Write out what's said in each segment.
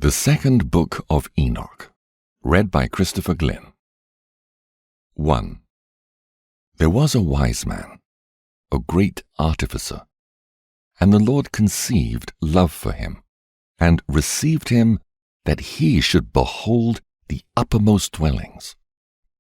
The Second Book of Enoch, read by Christopher Glyn. 1. There was a wise man, a great artificer, and the Lord conceived love for him, and received him that he should behold the uppermost dwellings,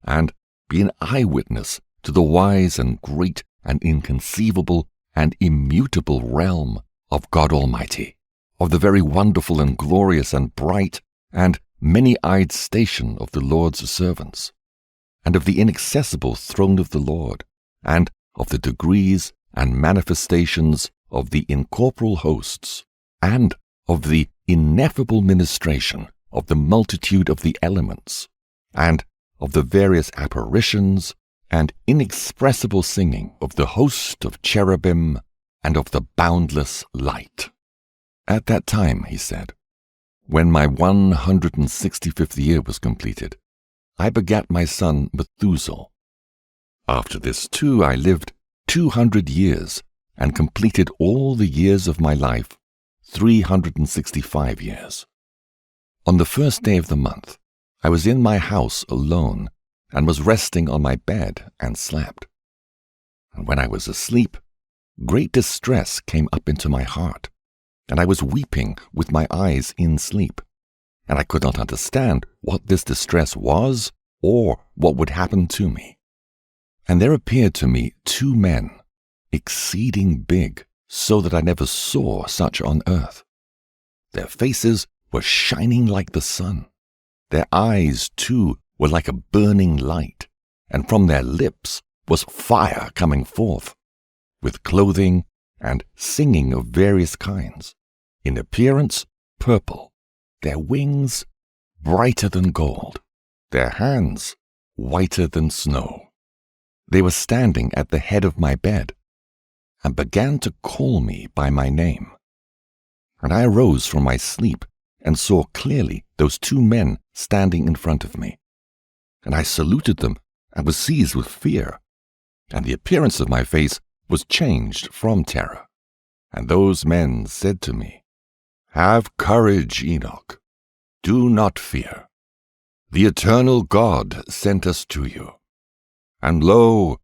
and be an eyewitness to the wise and great and inconceivable and immutable realm of God Almighty, of the very wonderful and glorious and bright and many-eyed station of the Lord's servants, and of the inaccessible throne of the Lord, and of the degrees and manifestations of the incorporeal hosts, and of the ineffable ministration of the multitude of the elements, and of the various apparitions and inexpressible singing of the host of cherubim and of the boundless light. At that time, he said, when my 165th year was completed, I begat my son Methuselah. After this too I lived 200 years, and completed all the years of my life, 365 years. On the first day of the month, I was in my house alone, and was resting on my bed, and slept. And when I was asleep, great distress came up into my heart, and I was weeping with my eyes in sleep, and I could not understand what this distress was, or what would happen to me. And there appeared to me 2 men, exceeding big, so that I never saw such on earth. Their faces were shining like the sun. Their eyes, too, were like a burning light, and from their lips was fire coming forth, with clothing and singing of various kinds, in appearance purple, their wings brighter than gold, their hands whiter than snow. They were standing at the head of my bed, and began to call me by my name. And I arose from my sleep, and saw clearly those 2 men standing in front of me. And I saluted them, and was seized with fear, and the appearance of my face was changed from terror. And those men said to me, Have courage, Enoch. Do not fear. The eternal God sent us to you. And lo,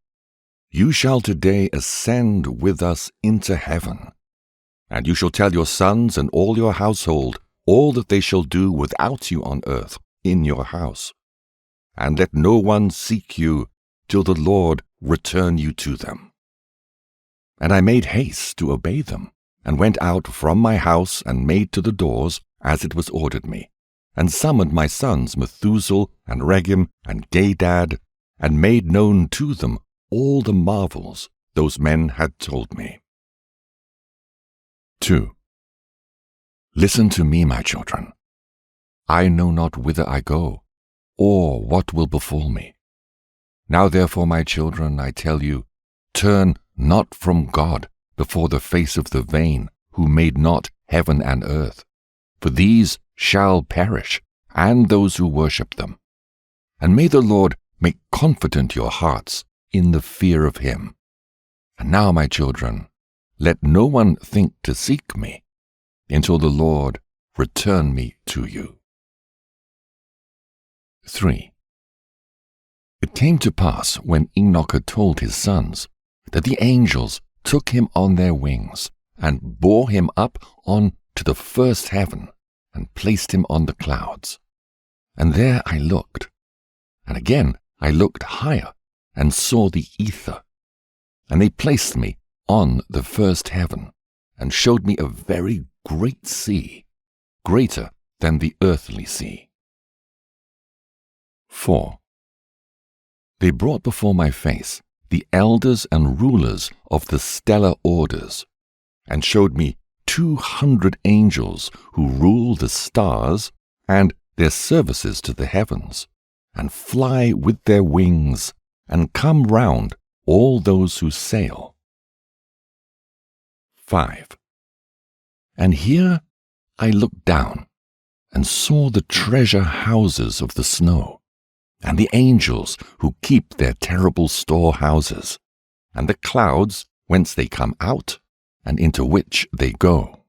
you shall today ascend with us into heaven. And you shall tell your sons and all your household all that they shall do without you on earth in your house. And let no one seek you till the Lord return you to them. And I made haste to obey them, and went out from my house and made to the doors as it was ordered me, and summoned my sons Methuselah and Regem and Gadad, and made known to them all the marvels those men had told me. 2. Listen to me, my children. I know not whither I go, or what will befall me. Now therefore, my children, I tell you, turn not from God before the face of the vain, who made not heaven and earth, for these shall perish, and those who worship them. And may the Lord make confident your hearts in the fear of him. And now, my children, let no one think to seek me, until the Lord return me to you. 3. It came to pass, when Enoch had told his sons, that the angels took him on their wings, and bore him up on to the first heaven, and placed him on the clouds. And there I looked, and again I looked higher, and saw the ether. And they placed me on the first heaven, and showed me a very great sea, greater than the earthly sea. 4. They brought before my face the elders and rulers of the stellar orders, and showed me 200 angels who rule the stars and their services to the heavens, and fly with their wings, and come round all those who sail. 5. And here I looked down, and saw the treasure houses of the snow, and the angels who keep their terrible storehouses, and the clouds whence they come out, and into which they go.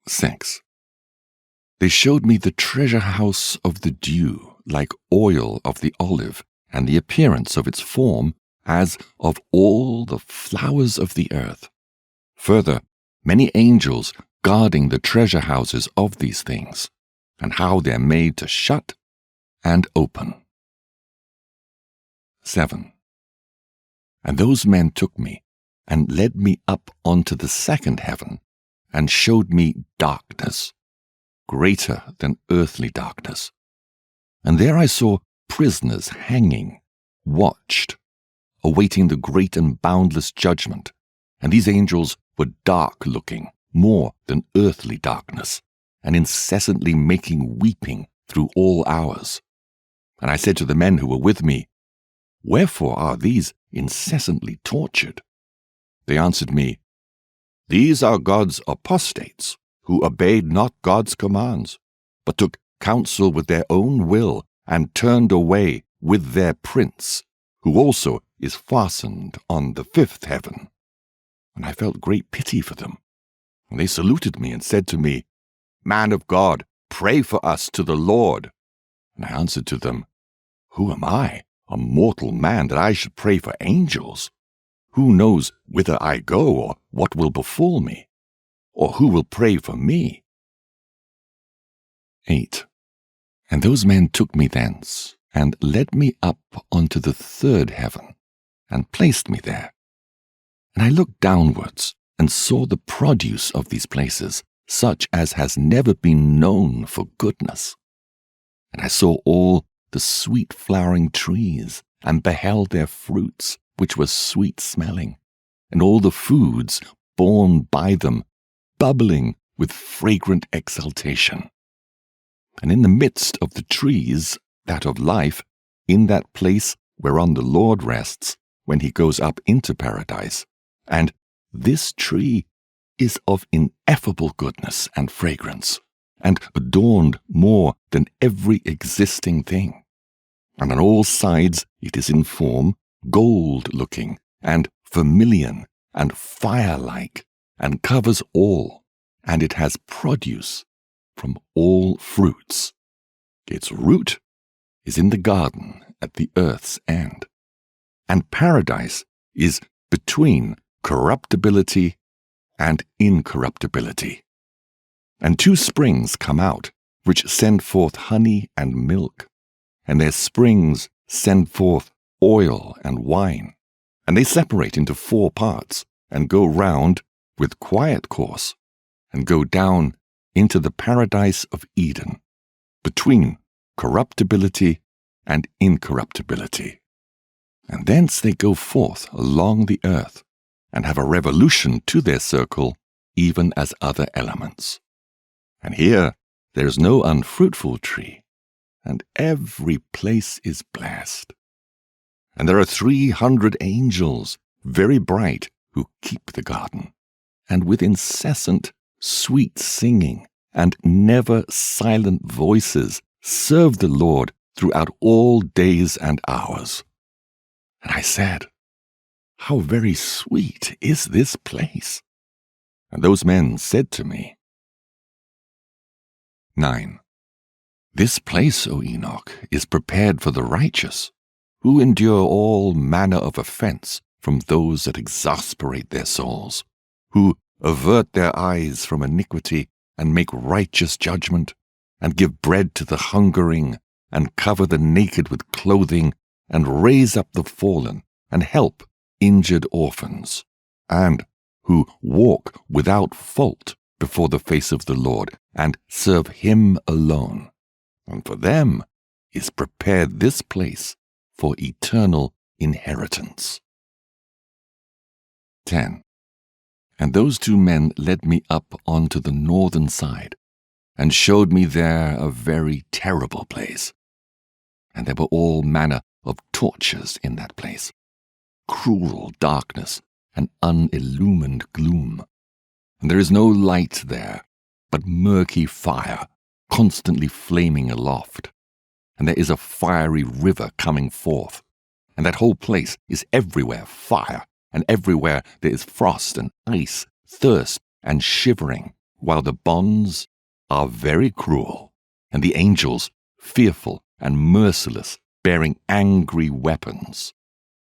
6. They showed me the treasure house of the dew, like oil of the olive, and the appearance of its form as of all the flowers of the earth. Further, many angels guarding the treasure houses of these things, and how they're made to shut and open. 7. And those men took me, and led me up onto the second heaven, and showed me darkness, greater than earthly darkness. And there I saw prisoners hanging, watched, awaiting the great and boundless judgment, and these angels were dark-looking, more than earthly darkness, and incessantly making weeping through all hours. And I said to the men who were with me, Wherefore are these incessantly tortured? They answered me, These are God's apostates, who obeyed not God's commands, but took counsel with their own will, and turned away with their prince, who also is fastened on the fifth heaven. And I felt great pity for them. And they saluted me and said to me, Man of God, pray for us to the Lord. And I answered to them, Who am I, a mortal man, that I should pray for angels? Who knows whither I go, or what will befall me? Or who will pray for me? 8. And those men took me thence, and led me up unto the third heaven, and placed me there. And I looked downwards, and saw the produce of these places, such as has never been known for goodness. And I saw all the sweet-flowering trees, and beheld their fruits, which were sweet-smelling, and all the foods borne by them, bubbling with fragrant exaltation. And in the midst of the trees, that of life, in that place whereon the Lord rests, when he goes up into paradise, and this tree is of ineffable goodness and fragrance, and adorned more than every existing thing. And on all sides it is in form gold-looking, and vermilion, and fire-like, and covers all, and it has produce from all fruits. Its root is in the garden at the earth's end, and paradise is between corruptibility and incorruptibility. And two springs come out, which send forth honey and milk, and their springs send forth oil and wine, and they separate into 4 parts, and go round with quiet course, and go down into the paradise of Eden, between corruptibility and incorruptibility. And thence they go forth along the earth, and have a revolution to their circle, even as other elements. And here there is no unfruitful tree, and every place is blessed. And there are 300 angels, very bright, who keep the garden, and with incessant sweet singing and never silent voices serve the Lord throughout all days and hours. And I said, How very sweet is this place! And those men said to me, 9. This place, O Enoch, is prepared for the righteous, who endure all manner of offense from those that exasperate their souls, who avert their eyes from iniquity, and make righteous judgment, and give bread to the hungering, and cover the naked with clothing, and raise up the fallen, and help injured orphans, and who walk without fault before the face of the Lord, and serve him alone. And for them is prepared this place for eternal inheritance. 10. And those 2 men led me up onto the northern side, and showed me there a very terrible place. And there were all manner of tortures in that place, cruel darkness, and unillumined gloom. And there is no light there, but murky fire, constantly flaming aloft. And there is a fiery river coming forth, and that whole place is everywhere fire, and everywhere there is frost and ice, thirst and shivering, while the bonds are very cruel, and the angels fearful and merciless, bearing angry weapons,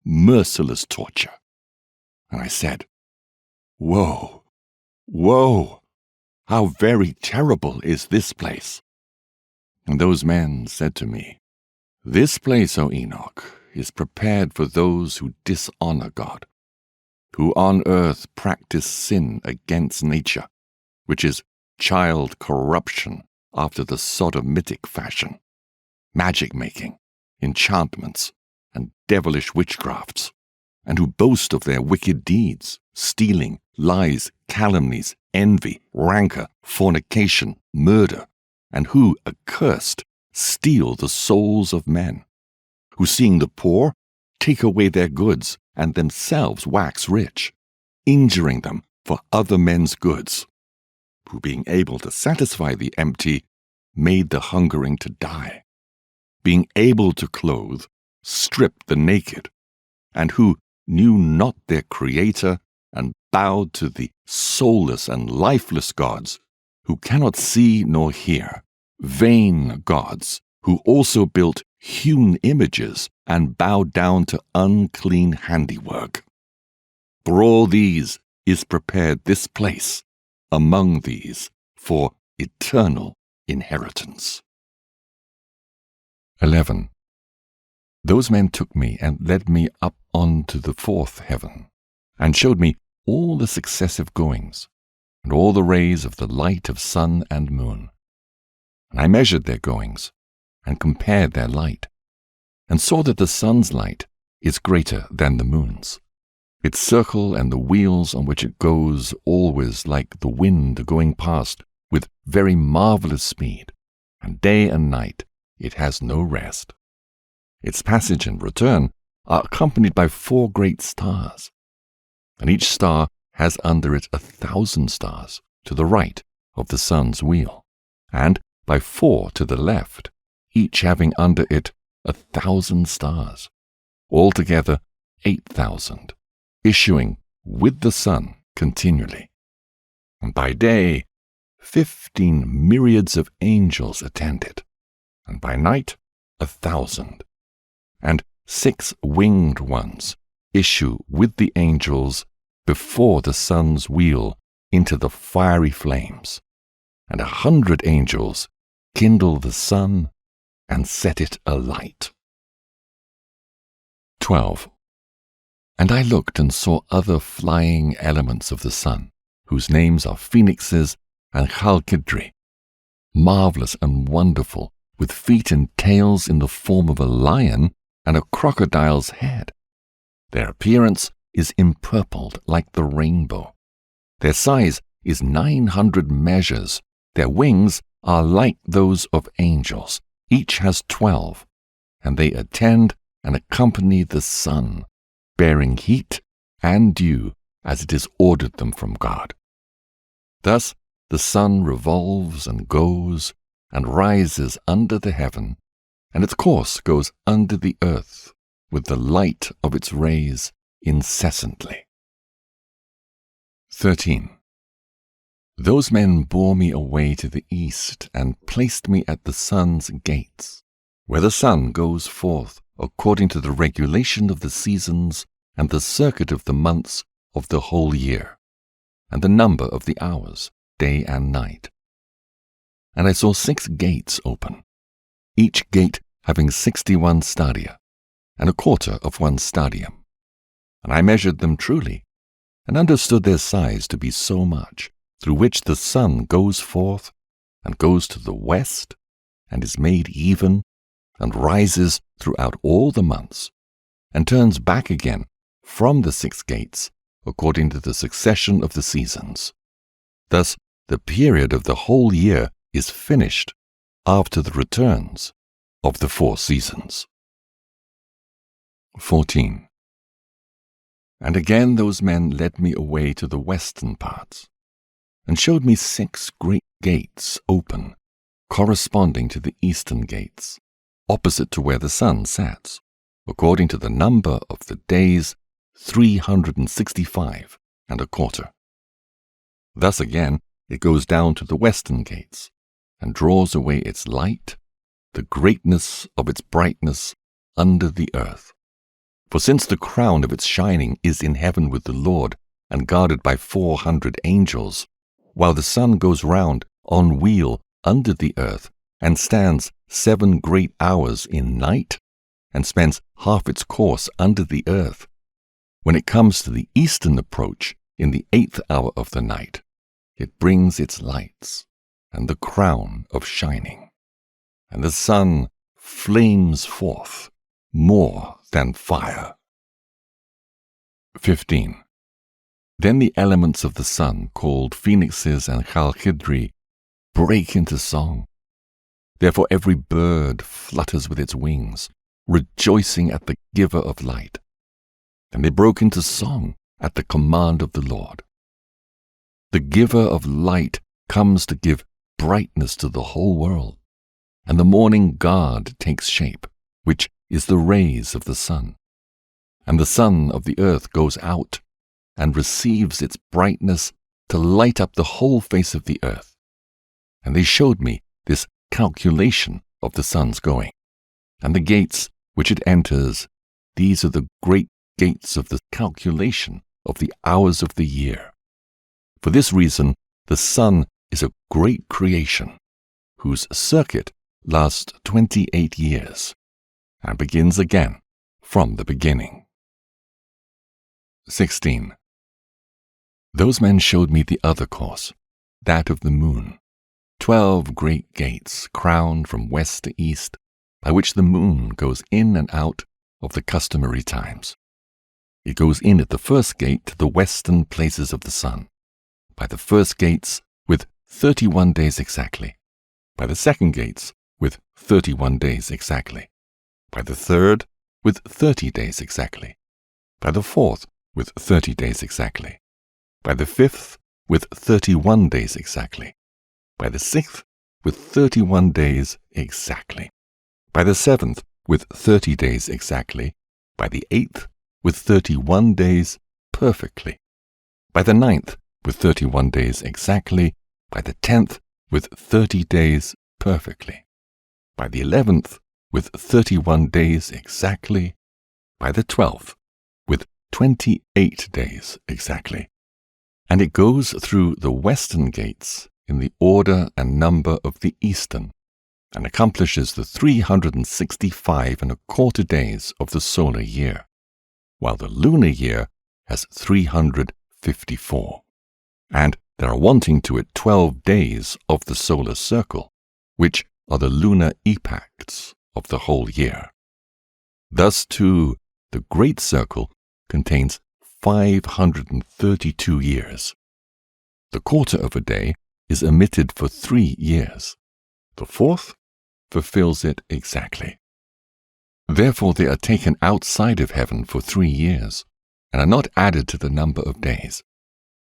merciless torture. And I said, Woe, woe, how very terrible is this place. And those men said to me, This place, O Enoch, is prepared for those who dishonor God, who on earth practice sin against nature, which is child corruption after the sodomitic fashion, magic-making, enchantments, and devilish witchcrafts, and who boast of their wicked deeds, stealing, lies, calumnies, envy, rancor, fornication, murder, and who, accursed, steal the souls of men, who, seeing the poor, take away their goods and themselves wax rich, injuring them for other men's goods, who, being able to satisfy the empty, made the hungering to die, being able to clothe, strip the naked, and who knew not their Creator and bowed to the soulless and lifeless gods, who cannot see nor hear, vain gods, who also built hewn images and bowed down to unclean handiwork. For all these is prepared this place among these for eternal inheritance. 11. Those men took me and led me up on to the fourth heaven, and showed me all the successive goings, and all the rays of the light of sun and moon. And I measured their goings, and compared their light, and saw that the sun's light is greater than the moon's. Its circle and the wheels on which it goes always like the wind going past with very marvelous speed, and day and night it has no rest. Its passage and return are accompanied by 4 great stars, and each star has under it 1,000 stars to the right of the sun's wheel, and by 4 to the left, each having under it 1,000 stars, altogether 8,000, issuing with the sun continually. And by day 15 myriads of angels attend it, and by night 1,000, and 6 winged ones issue with the angels before the sun's wheel into the fiery flames, and 100 angels kindle the sun and set it alight. 12. And I looked and saw other flying elements of the sun, whose names are phoenixes and chalkidri, marvelous and wonderful, with feet and tails in the form of a lion and a crocodile's head. Their appearance is empurpled like the rainbow. Their size is 900 measures. Their wings are like those of angels. Each has 12, and they attend and accompany the sun, bearing heat and dew as it is ordered them from God. Thus the sun revolves and goes and rises under the heaven, and its course goes under the earth with the light of its rays incessantly. 13. Those men bore me away to the east and placed me at the sun's gates, where the sun goes forth according to the regulation of the seasons and the circuit of the months of the whole year, and the number of the hours, day and night. And I saw 6 gates open, each gate having 61 stadia, and 1/4 of 1 stadium. And I measured them truly, and understood their size to be so much, through which the sun goes forth, and goes to the west, and is made even, and rises throughout all the months, and turns back again from the 6 gates, according to the succession of the seasons. Thus the period of the whole year is finished after the returns of the 4 seasons. 14. And again those men led me away to the western parts, and showed me 6 great gates open, corresponding to the eastern gates, opposite to where the sun sets, according to the number of the days, 365 and 1/4. Thus again it goes down to the western gates, and draws away its light, the greatness of its brightness under the earth. For since the crown of its shining is in heaven with the Lord, and guarded by 400 angels, while the sun goes round on wheel under the earth, and stands 7 great hours in night, and spends half its course under the earth, when it comes to the eastern approach in the 8th hour of the night, it brings its lights and the crown of shining, and the sun flames forth more than fire. 15. Then the elements of the sun, called phoenixes and chalkidri, break into song. Therefore every bird flutters with its wings, rejoicing at the giver of light. And they broke into song at the command of the Lord. The giver of light comes to give brightness to the whole world, and the morning guard takes shape, which is the rays of the sun. And the sun of the earth goes out and receives its brightness to light up the whole face of the earth. And they showed me this calculation of the sun's going, and the gates which it enters. These are the great gates of the calculation of the hours of the year. For this reason, the sun is a great creation, whose circuit lasts 28 years, and begins again from the beginning. 16. Those men showed me the other course, that of the moon, 12 great gates crowned from west to east, by which the moon goes in and out of the customary times. It goes in at the first gate to the western places of the sun, by the first gates with 31 days exactly, by the second gates with 31 days exactly, by the third with 30 days exactly, by the fourth with 30 days exactly, by the fifth with 31 days exactly, by the sixth with 31 days exactly, by the seventh with 30 days exactly, by the eighth with 31 days perfectly, by the ninth with 31 days exactly, by the 10th with 30 days perfectly, by the 11th with 31 days exactly, by the 12th with 28 days exactly. And it goes through the western gates in the order and number of the eastern, and accomplishes the 365 and a quarter days of the solar year, while the lunar year has 354. And there are wanting to it 12 days of the solar circle, which are the lunar epochs of the whole year. Thus, too, the great circle contains 532 years. The quarter of a day is omitted for 3 years. The fourth fulfills it exactly. Therefore they are taken outside of heaven for 3 years, and are not added to the number of days,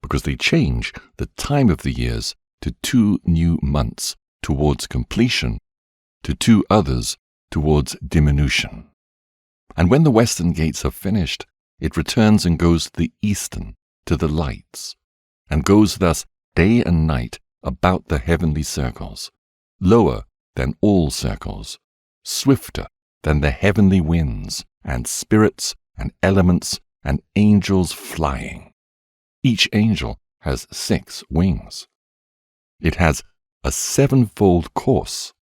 because they change the time of the years to 2 new months towards completion, to 2 others towards diminution. And when the western gates are finished, it returns and goes to the eastern, to the lights, and goes thus day and night about the heavenly circles, lower than all circles, swifter than the heavenly winds, and spirits, and elements, and angels flying. Each angel has 6 wings. It has a 7-fold course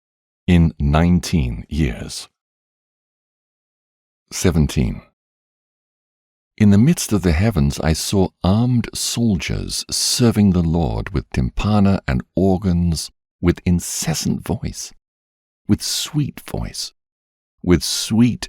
in 19 years. 17. In the midst of the heavens I saw armed soldiers serving the Lord with tympana and organs, with incessant voice, with sweet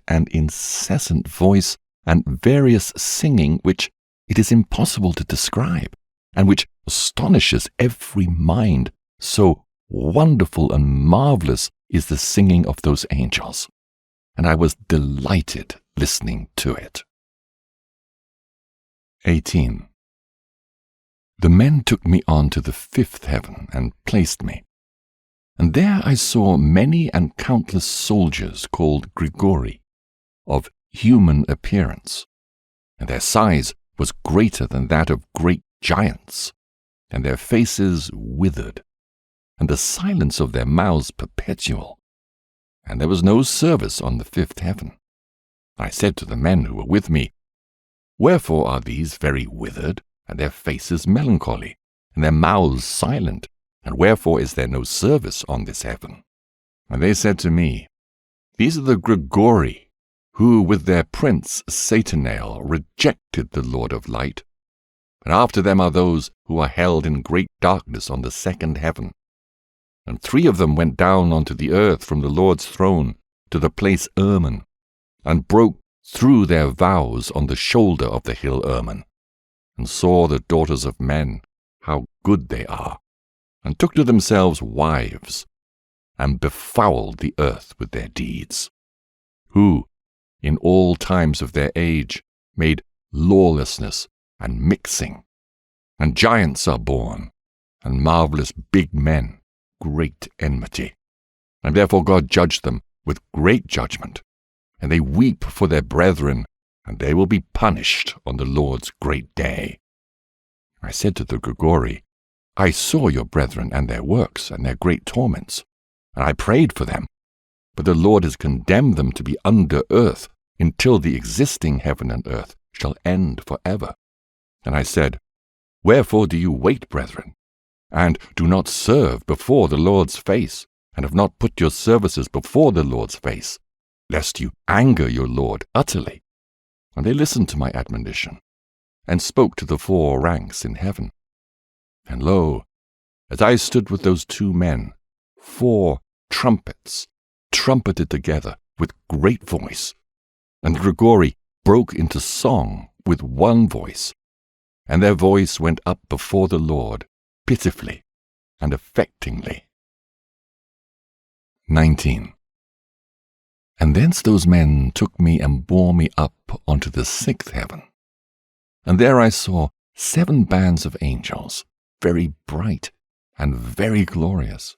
and incessant voice, and various singing which it is impossible to describe, and which astonishes every mind, so wonderful and marvelous is the singing of those angels, and I was delighted listening to it. 18. The men took me on to the 5th heaven and placed me, and there I saw many and countless soldiers called Grigori, of human appearance, and their size was greater than that of great giants, and their faces withered, and the silence of their mouths perpetual. And there was no service on the fifth heaven. I said to the men who were with me, Wherefore are these very withered, and their faces melancholy, and their mouths silent, and wherefore is there no service on this heaven? And they said to me, These are the Grigori, who with their prince Satanael rejected the Lord of light. And after them are those who are held in great darkness on the second heaven. And 3 of them went down onto the earth from the Lord's throne to the place Hermon, and broke through their vows on the shoulder of the hill Hermon, and saw the daughters of men, how good they are, and took to themselves wives, and befouled the earth with their deeds, who, in all times of their age, made lawlessness and mixing, and giants are born, and marvelous big men, great enmity. And therefore God judged them with great judgment, and they weep for their brethren, and they will be punished on the Lord's great day. I said to the Grigori, I saw your brethren and their works and their great torments, and I prayed for them, but the Lord has condemned them to be under earth until the existing heaven and earth shall end forever. And I said, Wherefore do you wait, brethren, and do not serve before the Lord's face, and have not put your services before the Lord's face, lest you anger your Lord utterly? And they listened to my admonition, and spoke to the 4 ranks in heaven. And lo, as I stood with those 2 men, 4 trumpets trumpeted together with great voice, and Grigori broke into song with one voice, and their voice went up before the Lord pitifully and affectingly. 19. And thence those men took me and bore me up unto the 6th heaven. And there I saw 7 bands of angels, very bright and very glorious,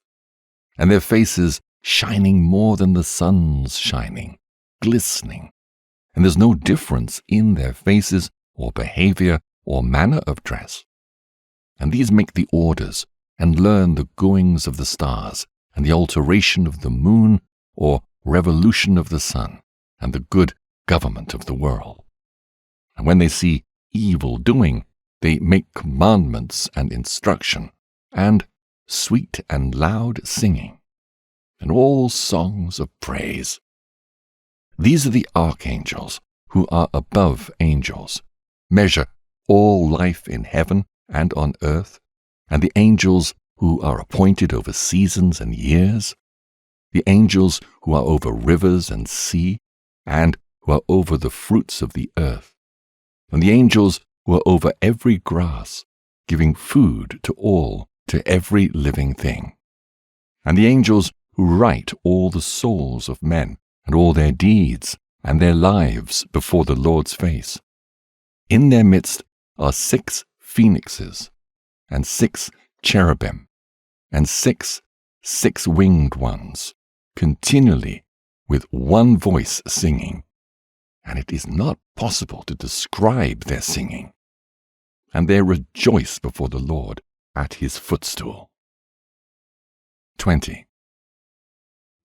and their faces shining more than the sun's shining, glistening, and there's no difference in their faces or behavior or manner of dress. And these make the orders, and learn the goings of the stars, and the alteration of the moon, or revolution of the sun, and the good government of the world. And when they see evil doing, they make commandments and instruction, and sweet and loud singing, and all songs of praise. These are the archangels, who are above angels, measure all life in heaven and on earth, and the angels who are appointed over seasons and years, the angels who are over rivers and sea, and who are over the fruits of the earth, and the angels who are over every grass, giving food to all, to every living thing, and the angels who write all the souls of men, and all their deeds, and their lives before the Lord's face. In their midst are 6 phoenixes, and 6 cherubim, and 6 six-winged ones, continually with one voice singing, and it is not possible to describe their singing. And they rejoice before the Lord at his footstool. 20.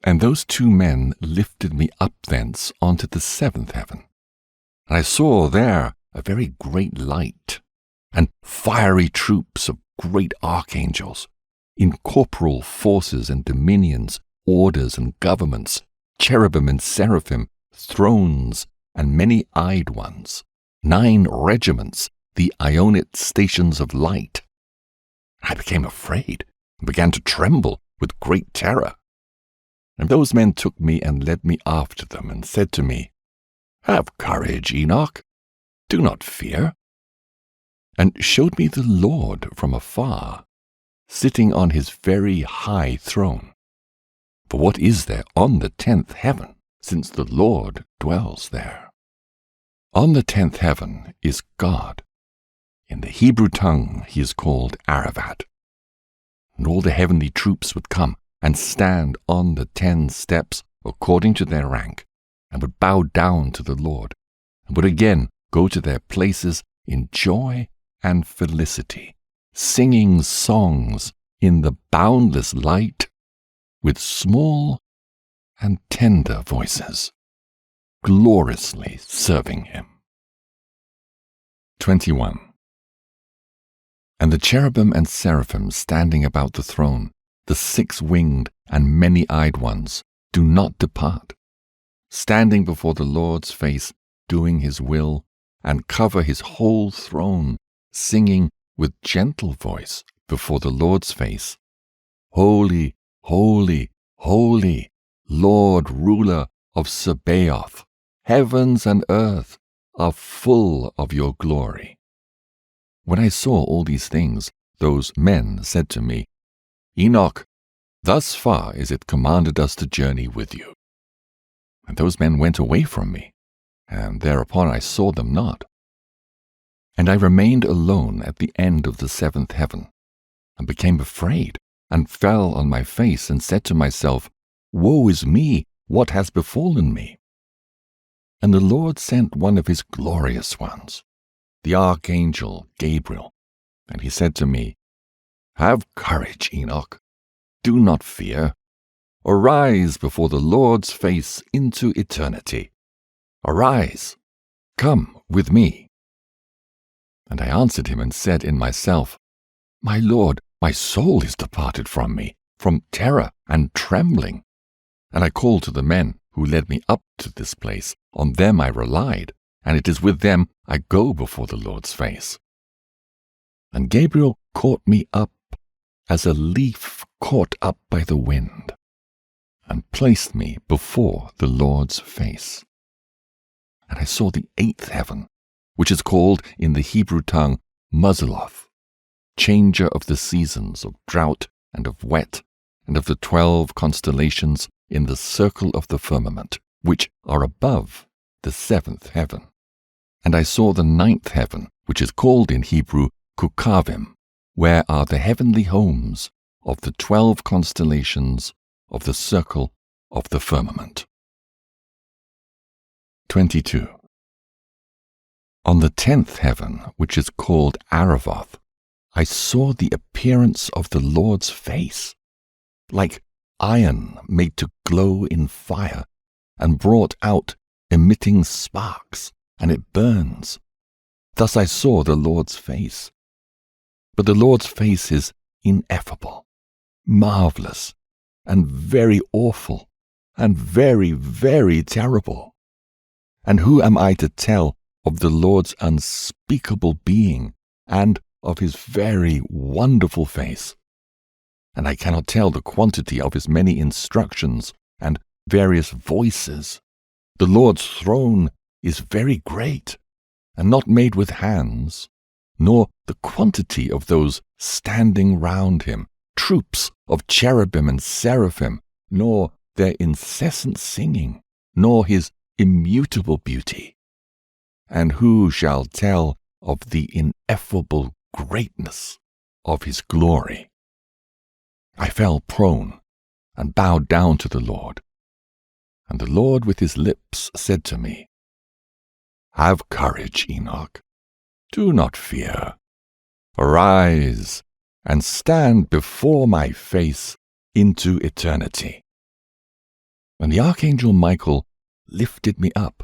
And those 2 men lifted me up thence unto the 7th heaven, and I saw there a very great light, and fiery troops of great archangels, incorporeal forces and dominions, orders and governments, cherubim and seraphim, thrones, and many-eyed ones, 9 regiments, the Ionite stations of light. I became afraid, and began to tremble with great terror. And those men took me and led me after them, and said to me, Have courage, Enoch, do not fear. And showed me the Lord from afar, sitting on his very high throne. For what is there on the 10th heaven, since the Lord dwells there? On the 10th heaven is God. In the Hebrew tongue he is called Aravat. And all the heavenly troops would come and stand on the 10 steps according to their rank, and would bow down to the Lord, and would again go to their places in joy and felicity, singing songs in the boundless light with small and tender voices, gloriously serving him. 21. And the cherubim and seraphim standing about the throne, the 6-winged and many-eyed ones, do not depart, standing before the Lord's face, doing his will, and cover his whole throne, singing with gentle voice before the Lord's face, Holy, holy, holy, Lord, ruler of Sabaoth, heavens and earth are full of your glory. When I saw all these things, those men said to me, Enoch, thus far is it commanded us to journey with you. And those men went away from me, and thereupon I saw them not. And I remained alone at the end of the 7th heaven, and became afraid, and fell on my face, and said to myself, Woe is me, what has befallen me? And the Lord sent one of his glorious ones, the archangel Gabriel, and he said to me, Have courage, Enoch, do not fear. Arise before the Lord's face into eternity. Arise, come with me. And I answered him and said in myself, My Lord, my soul is departed from me, from terror and trembling. And I called to the men who led me up to this place. On them I relied, and it is with them I go before the Lord's face. And Gabriel caught me up as a leaf caught up by the wind, and placed me before the Lord's face. And I saw the 8th heaven, which is called in the Hebrew tongue Mazzaroth, changer of the seasons of drought and of wet, and of the 12 constellations in the circle of the firmament, which are above the 7th heaven. And I saw the 9th heaven, which is called in Hebrew Kukavim, where are the heavenly homes of the 12 constellations of the circle of the firmament. 22. On the 10th heaven, which is called Aravoth, I saw the appearance of the Lord's face, like iron made to glow in fire, and brought out emitting sparks, and it burns. Thus I saw the Lord's face. But the Lord's face is ineffable, marvelous, and very awful, and very, very terrible. And who am I to tell of the Lord's unspeakable being, and of his very wonderful face? And I cannot tell the quantity of his many instructions and various voices. The Lord's throne is very great, and not made with hands, nor the quantity of those standing round him, troops of cherubim and seraphim, nor their incessant singing, nor his immutable beauty. And who shall tell of the ineffable greatness of his glory? I fell prone and bowed down to the Lord. And the Lord with his lips said to me, Have courage, Enoch. Do not fear. Arise and stand before my face into eternity. And the archangel Michael lifted me up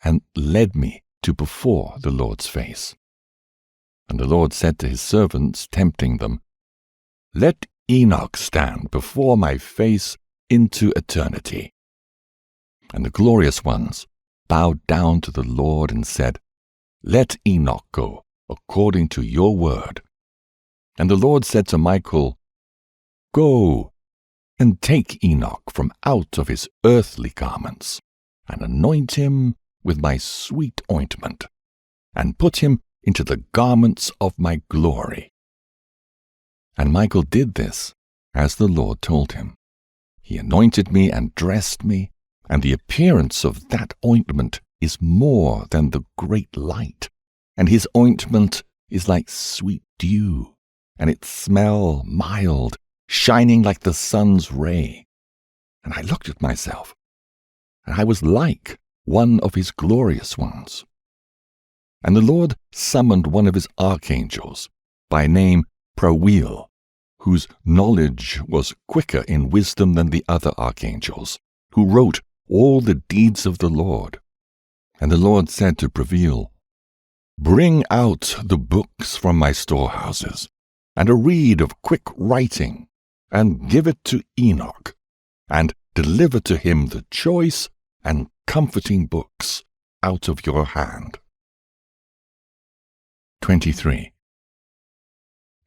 and led me to before the Lord's face. And the Lord said to his servants, tempting them, Let Enoch stand before my face into eternity. And the glorious ones bowed down to the Lord and said, Let Enoch go according to your word. And the Lord said to Michael, Go and take Enoch from out of his earthly garments, and anoint him with my sweet ointment, and put him into the garments of my glory. And Michael did this, as the Lord told him. He anointed me and dressed me, and the appearance of that ointment is more than the great light, and his ointment is like sweet dew, and its smell mild, shining like the sun's ray. And I looked at myself, and I was like one of his glorious ones. And the Lord summoned one of his archangels, by name Praweel, whose knowledge was quicker in wisdom than the other archangels, who wrote all the deeds of the Lord. And the Lord said to Prevail, Bring out the books from my storehouses, and a reed of quick writing, and give it to Enoch, and deliver to him the choice and comforting books out of your hand. 23.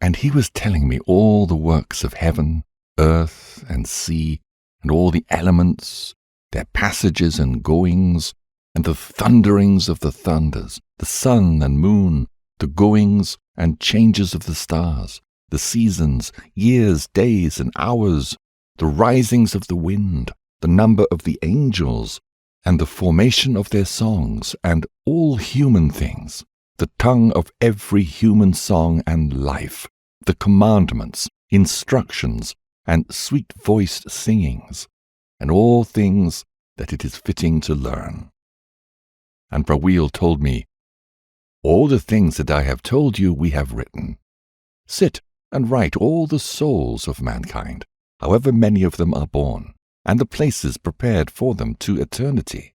And he was telling me all the works of heaven, earth, and sea, and all the elements, their passages and goings, and the thunderings of the thunders, the sun and moon, the goings and changes of the stars, the seasons, years, days, and hours, the risings of the wind, the number of the angels, and the formation of their songs, and all human things, the tongue of every human song and life, the commandments, instructions, and sweet-voiced singings, and all things that it is fitting to learn. And Prevail told me, All the things that I have told you we have written. Sit and write all the souls of mankind, however many of them are born, and the places prepared for them to eternity.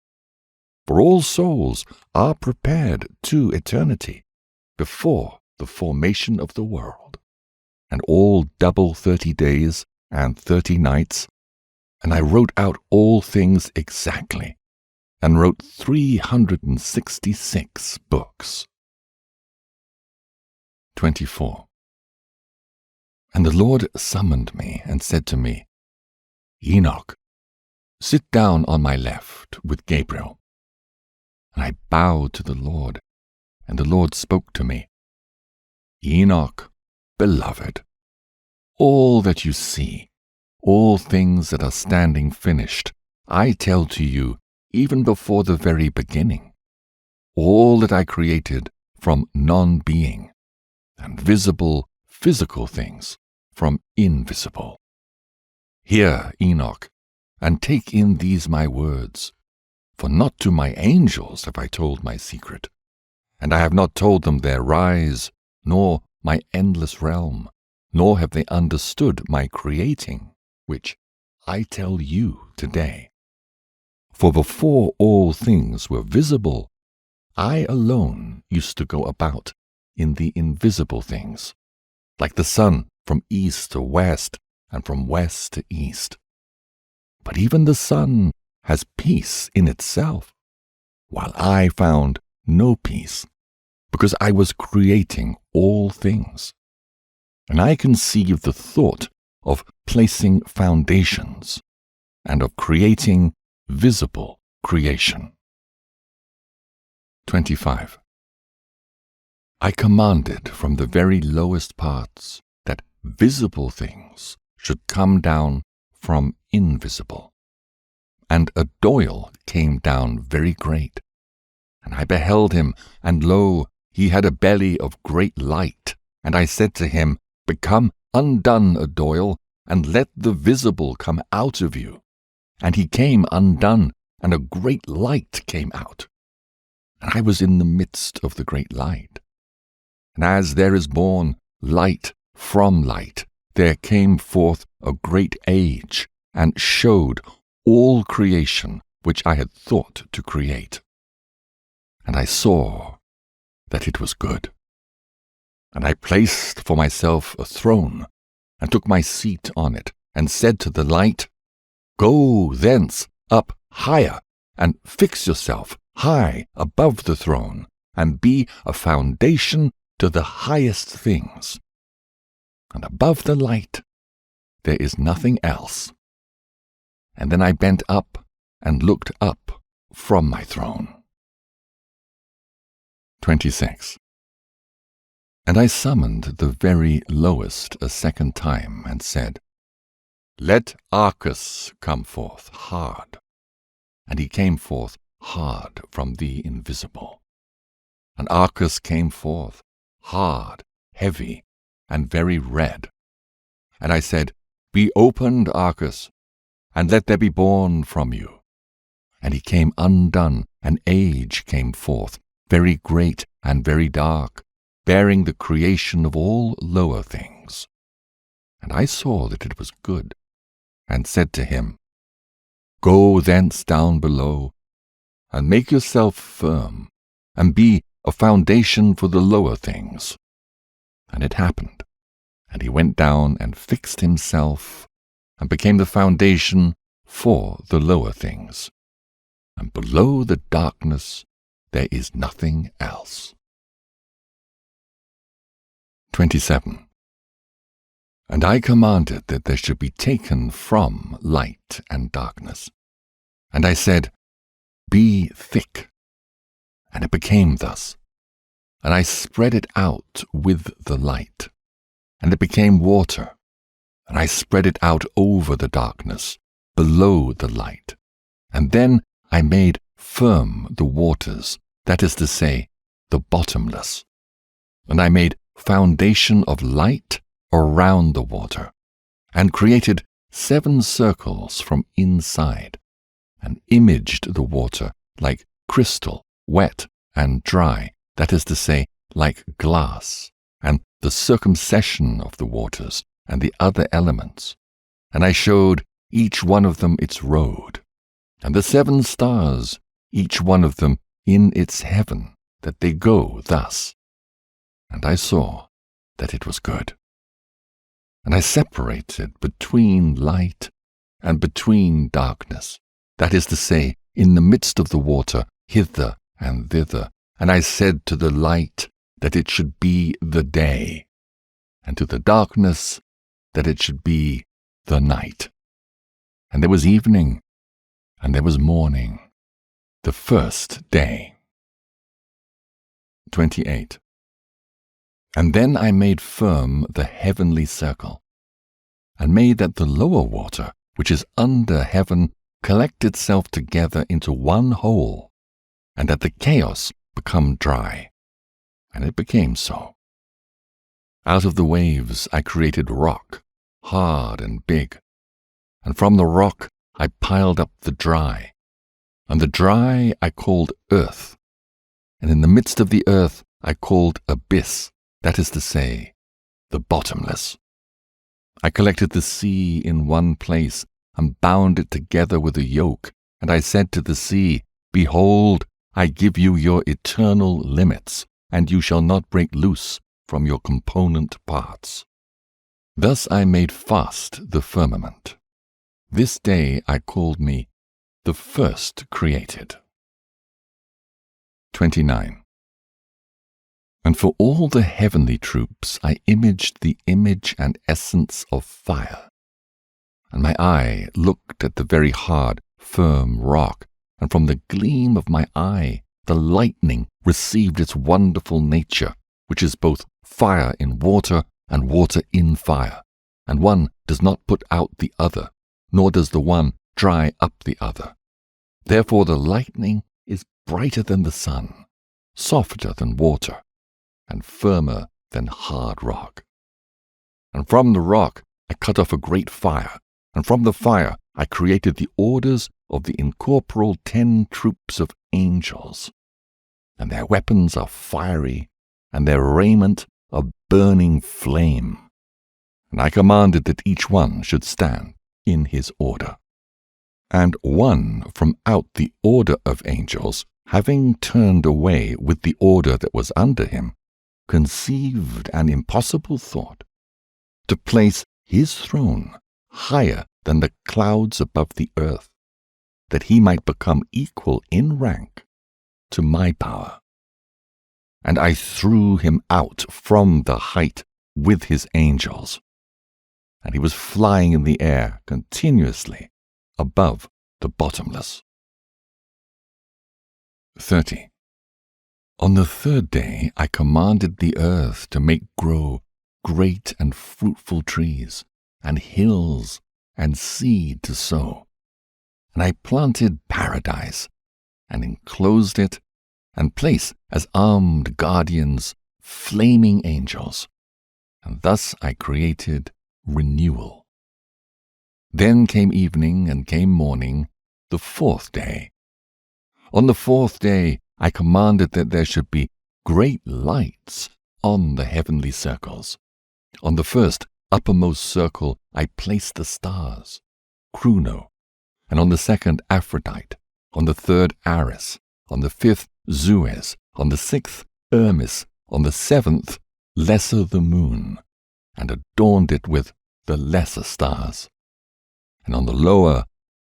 For all souls are prepared to eternity, before the formation of the world, and all double 30 days and 30 nights, and I wrote out all things exactly, and wrote 366 books. 24. And the Lord summoned me and said to me, Enoch, sit down on my left with Gabriel. And I bowed to the Lord, and the Lord spoke to me, Enoch, beloved, all that you see, all things that are standing finished, I tell to you even before the very beginning. All that I created from non-being, and visible, physical things from invisible. Hear, Enoch, and take in these my words, for not to my angels have I told my secret, and I have not told them their rise, nor my endless realm, nor have they understood my creating, which I tell you today. For before all things were visible, I alone used to go about in the invisible things, like the sun from east to west, and from west to east. But even the sun has peace in itself, while I found no peace, because I was creating all things. And I conceived the thought of placing foundations, and of creating visible creation. 25. I commanded from the very lowest parts that visible things should come down from invisible. And a doyle came down very great. And I beheld him, and lo, he had a belly of great light. And I said to him, Become undone, a doyle, and let the visible come out of you. And he came undone, and a great light came out. And I was in the midst of the great light. And as there is born light from light, there came forth a great age, and showed all creation which I had thought to create. And I saw that it was good. And I placed for myself a throne, and took my seat on it, and said to the light, Go thence up higher, and fix yourself high above the throne, and be a foundation to the highest things. And above the light there is nothing else. And then I bent up and looked up from my throne. 26. And I summoned the very lowest a second time, and said, Let Arcus come forth hard. And he came forth hard from the invisible. And Arcus came forth hard, heavy, and very red. And I said, Be opened, Arcus, and let there be born from you. And he came undone, and age came forth, very great and very dark, bearing the creation of all lower things. And I saw that it was good, and said to him, Go thence down below, and make yourself firm, and be a foundation for the lower things. And it happened, and he went down and fixed himself, and became the foundation for the lower things. And below the darkness there is nothing else. 27. And I commanded that there should be taken from light and darkness. And I said, Be thick. And it became thus. And I spread it out with the light. And it became water. And I spread it out over the darkness, below the light. And then I made firm the waters, that is to say, the bottomless. And I made foundation of light around the water, and created 7 circles from inside, and imaged the water like crystal, wet and dry, that is to say, like glass, and the circumcision of the waters, and the other elements. And I showed each one of them its road, and the 7 stars, each one of them in its heaven, that they go thus. And I saw that it was good. And I separated between light and between darkness, that is to say, in the midst of the water, hither and thither. And I said to the light that it should be the day, and to the darkness that it should be the night. And there was evening, and there was morning, the first day. 28. And then I made firm the heavenly circle, and made that the lower water, which is under heaven, collect itself together into one whole, and that the chaos become dry. And it became so. Out of the waves I created rock, hard and big, and from the rock I piled up the dry, and the dry I called earth, and in the midst of the earth I called abyss, that is to say, the bottomless. I collected the sea in one place, and bound it together with a yoke, and I said to the sea, Behold, I give you your eternal limits, and you shall not break loose from your component parts. Thus I made fast the firmament. This day I called me the first created. 29. And for all the heavenly troops I imaged the image and essence of fire. And my eye looked at the very hard, firm rock, and from the gleam of my eye the lightning received its wonderful nature, which is both fire in water and water in fire, and one does not put out the other, nor does the one dry up the other. Therefore the lightning is brighter than the sun, softer than water, and firmer than hard rock. And from the rock I cut off a great fire, and from the fire I created the orders of the incorporeal 10 troops of angels. And their weapons are fiery, and their raiment a burning flame. And I commanded that each one should stand in his order. And one from out the order of angels, having turned away with the order that was under him, conceived an impossible thought, to place his throne higher than the clouds above the earth, that he might become equal in rank to my power. And I threw him out from the height with his angels, and he was flying in the air continuously above the bottomless. 30. On the 3rd day I commanded the earth to make grow great and fruitful trees, and hills, and seed to sow. And I planted paradise, and enclosed it, and placed as armed guardians flaming angels. And thus I created renewal. Then came evening, and came morning, the 4th day. On the 4th day I commanded that there should be great lights on the heavenly circles. On the first uppermost circle I placed the stars, Chrono, and on the second Aphrodite, on the third Aris, on the fifth Suez, on the sixth Hermes, on the seventh Lesser the moon, and adorned it with the lesser stars. And on the lower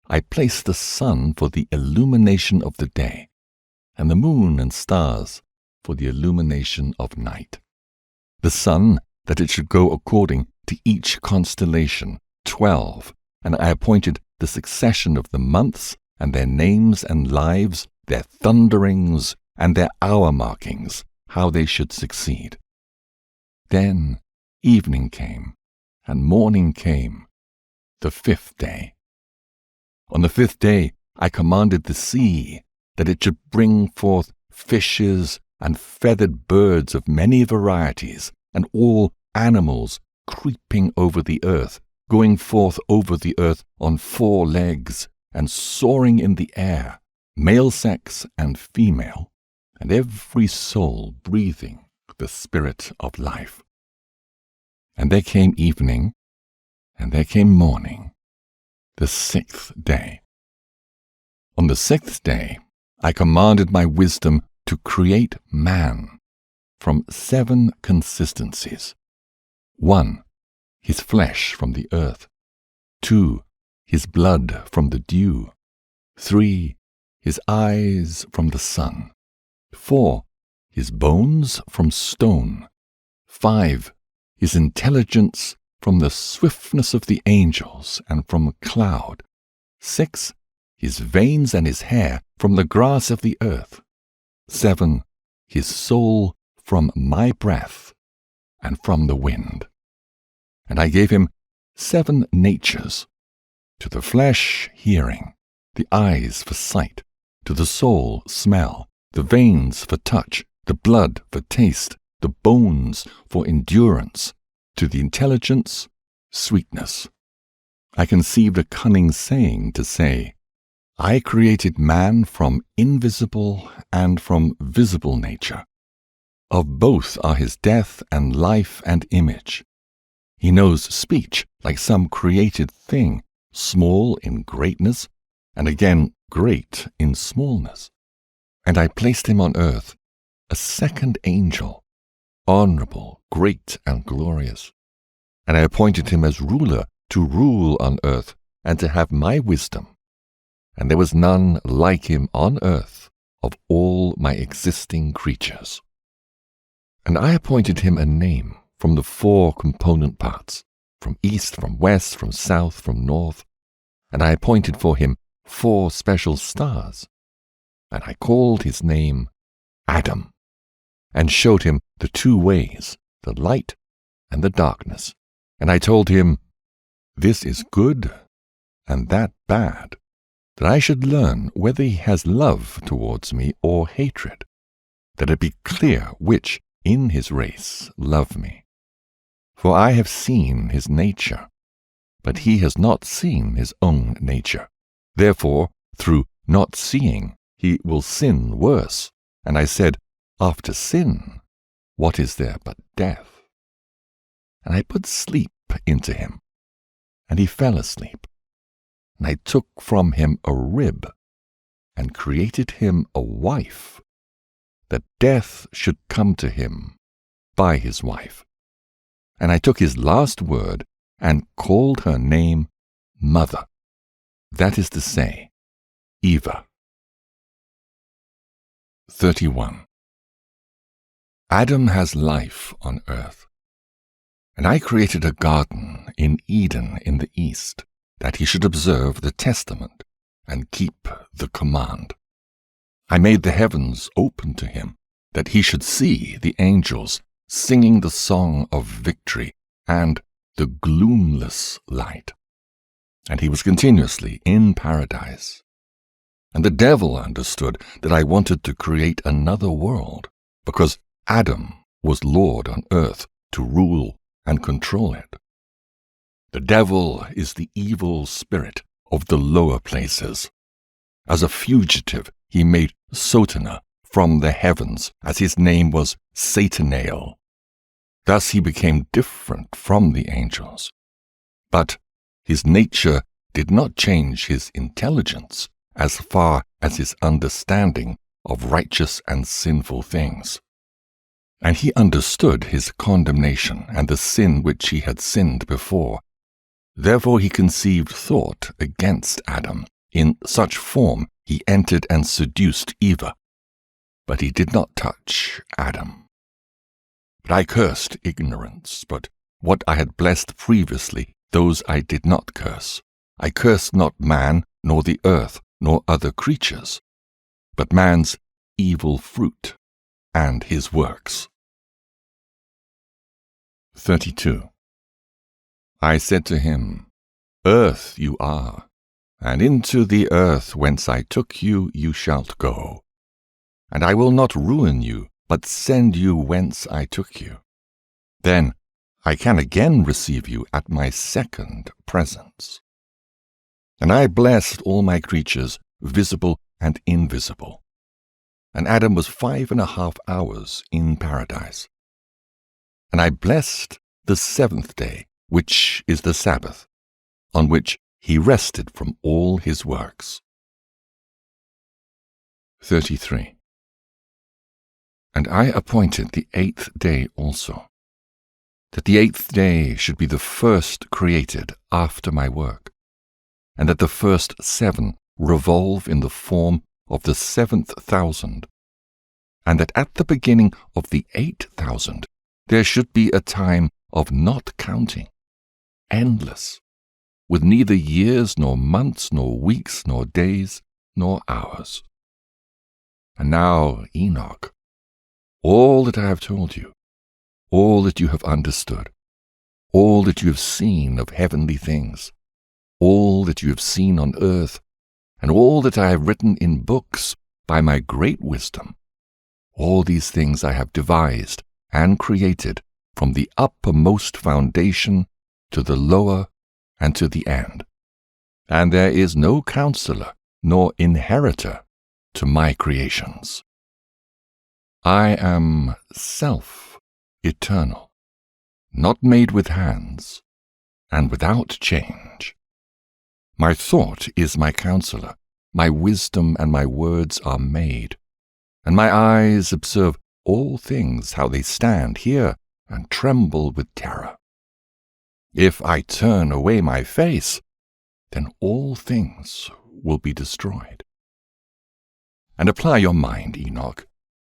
I placed the sun for the illumination of the day, and the moon and stars for the illumination of night. The sun, that it should go according to each constellation, 12, and I appointed the succession of the months, and their names and lives, their thunderings, and their hour markings, how they should succeed. Then evening came, and morning came, the fifth day. On the fifth day I commanded the sea that it should bring forth fishes and feathered birds of many varieties, and all animals creeping over the earth, going forth over the earth on 4 legs, and soaring in the air, male sex and female, and every soul breathing the spirit of life. And there came evening, and there came morning, the 6th day. On the 6th day I commanded my wisdom to create man from 7 consistencies. 1, his flesh from the earth. 2, his blood from the dew. 3, his eyes from the sun. 4, his bones from stone. 5, his intelligence from the swiftness of the angels and from a cloud. 6, his veins and his hair from the grass of the earth. 7, his soul from my breath and from the wind. And I gave him 7 natures, to the flesh hearing, the eyes for sight, to the soul smell, the veins for touch, the blood for taste, the bones for endurance, to the intelligence sweetness. I conceived a cunning saying to say, I created man from invisible and from visible nature. Of both are his death and life and image. He knows speech like some created thing, small in greatness, and again great in smallness. And I placed him on earth, a second angel, honorable, great, and glorious. And I appointed him as ruler to rule on earth and to have my wisdom. And there was none like him on earth of all my existing creatures. And I appointed him a name from the 4 component parts, from east, from west, from south, from north. And I appointed for him 4 special stars. And I called his name Adam, and showed him the 2 ways, the light and the darkness. And I told him, this is good, and that bad, that I should learn whether he has love towards me or hatred, that it be clear which in his race love me. For I have seen his nature, but he has not seen his own nature. Therefore, through not seeing, he will sin worse. And I said, after sin, what is there but death? And I put sleep into him, and he fell asleep. And I took from him a rib, and created him a wife, that death should come to him by his wife. And I took his last word, and called her name Mother, that is to say, Eva. 31. Adam has life on earth. And I created a garden in Eden in the east, that he should observe the testament and keep the command. I made the heavens open to him, that he should see the angels singing the song of victory and the gloomless light. And he was continuously in paradise. And the devil understood that I wanted to create another world, because Adam was Lord on earth to rule and control it. The devil is the evil spirit of the lower places. As a fugitive, he made Sotana from the heavens, as his name was Satanael. Thus he became different from the angels. But his nature did not change his intelligence as far as his understanding of righteous and sinful things. And he understood his condemnation and the sin which he had sinned before. Therefore he conceived thought against Adam. In such form he entered and seduced Eve. But he did not touch Adam. But I cursed ignorance, but what I had blessed previously, those I did not curse. I cursed not man, nor the earth, nor other creatures, but man's evil fruit and his works. 32. I said to him, Earth you are, and into the earth whence I took you, you shalt go. And I will not ruin you, but send you whence I took you. Then I can again receive you at my second presence. And I blessed all my creatures, visible and invisible. And Adam was 5.5 hours in paradise. And I blessed the seventh day, which is the Sabbath, on which he rested from all his works. 33. And I appointed the 8th day also, that the 8th day should be the first created after my work, and that the first 7 revolve in the form of the 7,000, and that at the beginning of the 8,000 there should be a time of not counting, endless, with neither years nor months nor weeks nor days nor hours. And now, Enoch, all that I have told you, all that you have understood, all that you have seen of heavenly things, all that you have seen on earth, and all that I have written in books by my great wisdom, all these things I have devised and created from the uppermost foundation to the lower and to the end. And there is no counselor nor inheritor to my creations. I am self-eternal, not made with hands, and without change. My thought is my counselor, my wisdom and my words are made, and my eyes observe all things how they stand here and tremble with terror. If I turn away my face, then all things will be destroyed. And apply your mind, Enoch,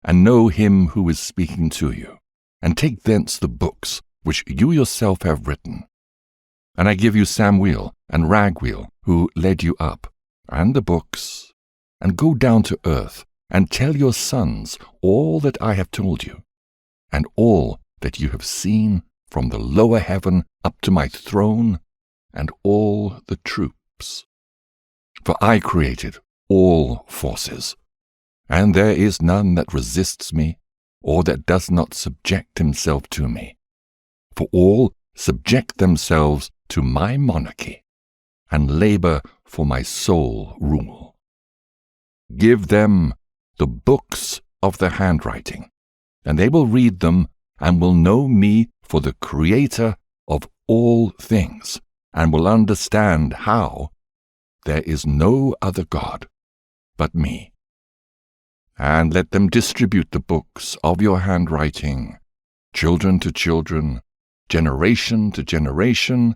and know him who is speaking to you, and take thence the books which you yourself have written. And I give you Samuel and Raguel, who led you up, and the books, and go down to earth, and tell your sons all that I have told you, and all that you have seen from the lower heaven up to my throne, and all the troops. For I created all forces, and there is none that resists me, or that does not subject himself to me. For all subject themselves to my monarchy, and labor for my sole rule. Give them the books of the handwriting, and they will read them, and will know me for the Creator of all things, and will understand how there is no other God but me. And let them distribute the books of your handwriting, children to children, generation to generation,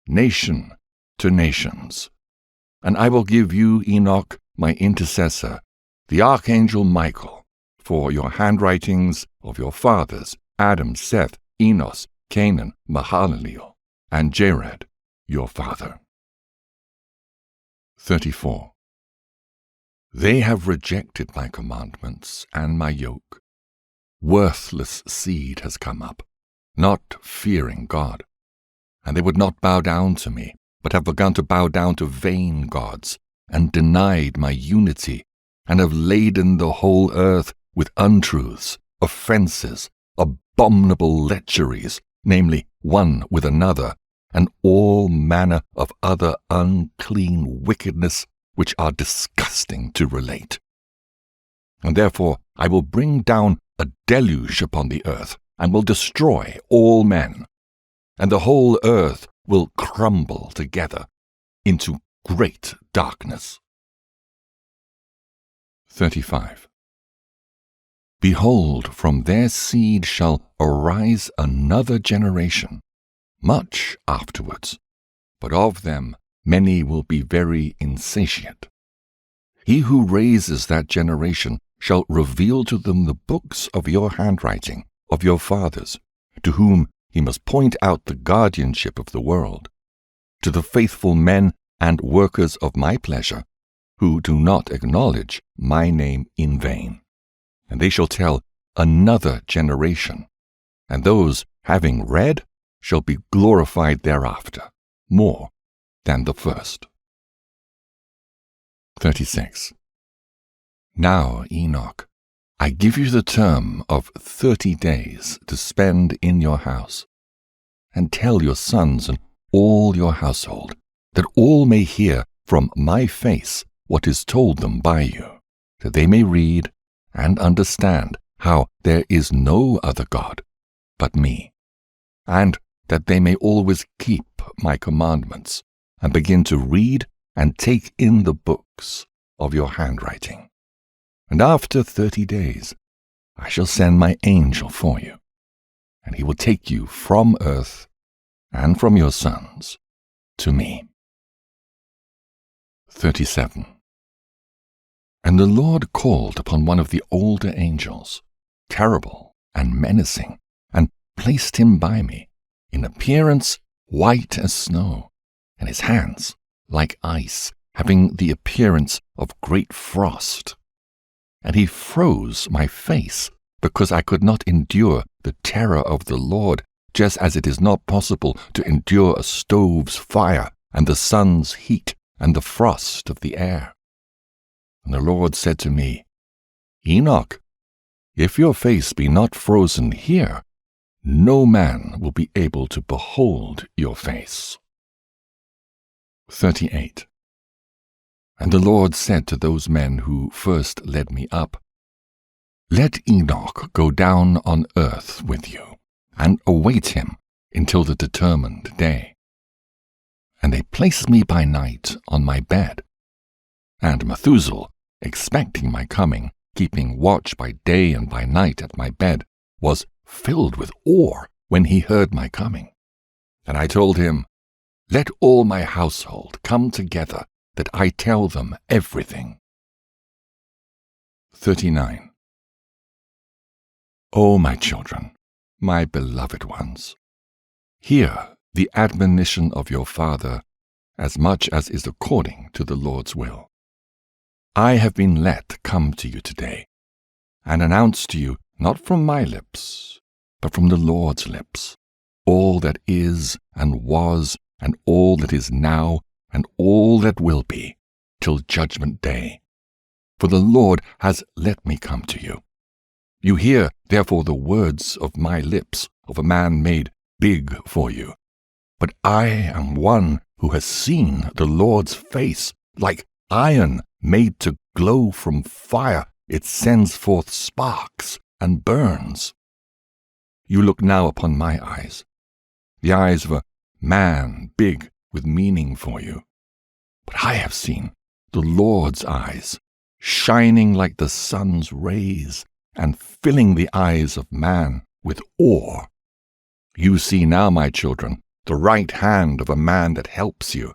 nation to nations. And I will give you, Enoch, my intercessor, the archangel Michael, for your handwritings of your fathers, Adam, Seth, Enos, Canaan, Mahalaleel, and Jared, your father. 34. They have rejected my commandments and my yoke. Worthless seed has come up, not fearing God. And they would not bow down to me, but have begun to bow down to vain gods, and denied my unity, and have laden the whole earth with untruths, offences, abominable lecheries, namely one with another, and all manner of other unclean wickedness, which are disgusting to relate. And therefore I will bring down a deluge upon the earth, and will destroy all men, and the whole earth will crumble together into great darkness. 35. Behold, from their seed shall arise another generation, much afterwards, but of them many will be very insatiate. He who raises that generation shall reveal to them the books of your handwriting, of your fathers, to whom he must point out the guardianship of the world, to the faithful men and workers of my pleasure, who do not acknowledge my name in vain. And they shall tell another generation, and those, having read, shall be glorified thereafter, more than the first. 36. Now, Enoch, I give you the term of 30 days to spend in your house, and tell your sons and all your household, that all may hear from my face what is told them by you, that they may read and understand how there is no other God but me, and that they may always keep my commandments, and begin to read and take in the books of your handwriting. And after 30 days I shall send my angel for you, and he will take you from earth and from your sons to me. 37. And the Lord called upon one of the older angels, terrible and menacing, and placed him by me, in appearance white as snow, and his hands like ice, having the appearance of great frost. And he froze my face, because I could not endure the terror of the Lord, just as it is not possible to endure a stove's fire, and the sun's heat, and the frost of the air. And the Lord said to me, Enoch, if your face be not frozen here, no man will be able to behold your face. 38. And the Lord said to those men who first led me up, Let Enoch go down on earth with you, and await him until the determined day. And they placed me by night on my bed. And Methuselah, expecting my coming, keeping watch by day and by night at my bed, was filled with awe when he heard my coming. And I told him, Let all my household come together, that I tell them everything. 39. O my children, my beloved ones, hear the admonition of your Father, as much as is according to the Lord's will. I have been let come to you today, and announce to you, not from my lips, but from the Lord's lips, all that is and was, and all that is now, and all that will be, till judgment day. For the Lord has let me come to you. You hear, therefore, the words of my lips, of a man made big for you. But I am one who has seen the Lord's face, like iron made to glow from fire. It sends forth sparks and burns. You look now upon my eyes, the eyes of a man big with meaning for you. But I have seen the Lord's eyes, shining like the sun's rays, and filling the eyes of man with awe. You see now, my children, the right hand of a man that helps you,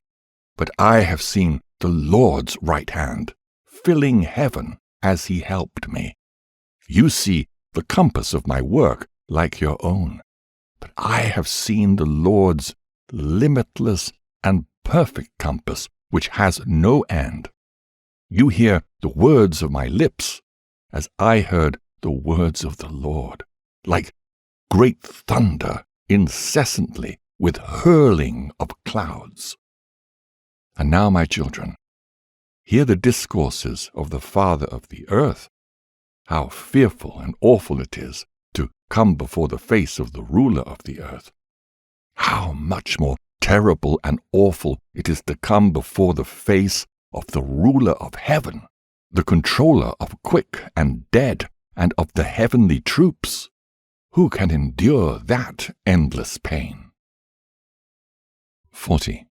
but I have seen the Lord's right hand, filling heaven as he helped me. You see the compass of my work like your own, but I have seen the Lord's limitless and perfect compass, which has no end. You hear the words of my lips, as I heard the words of the Lord, like great thunder incessantly with hurling of clouds. And now, my children, hear the discourses of the Father of the earth, how fearful and awful it is to come before the face of the ruler of the earth. How much more terrible and awful it is to come before the face of the ruler of heaven, the controller of quick and dead, and of the heavenly troops, Who can endure that endless pain? 40.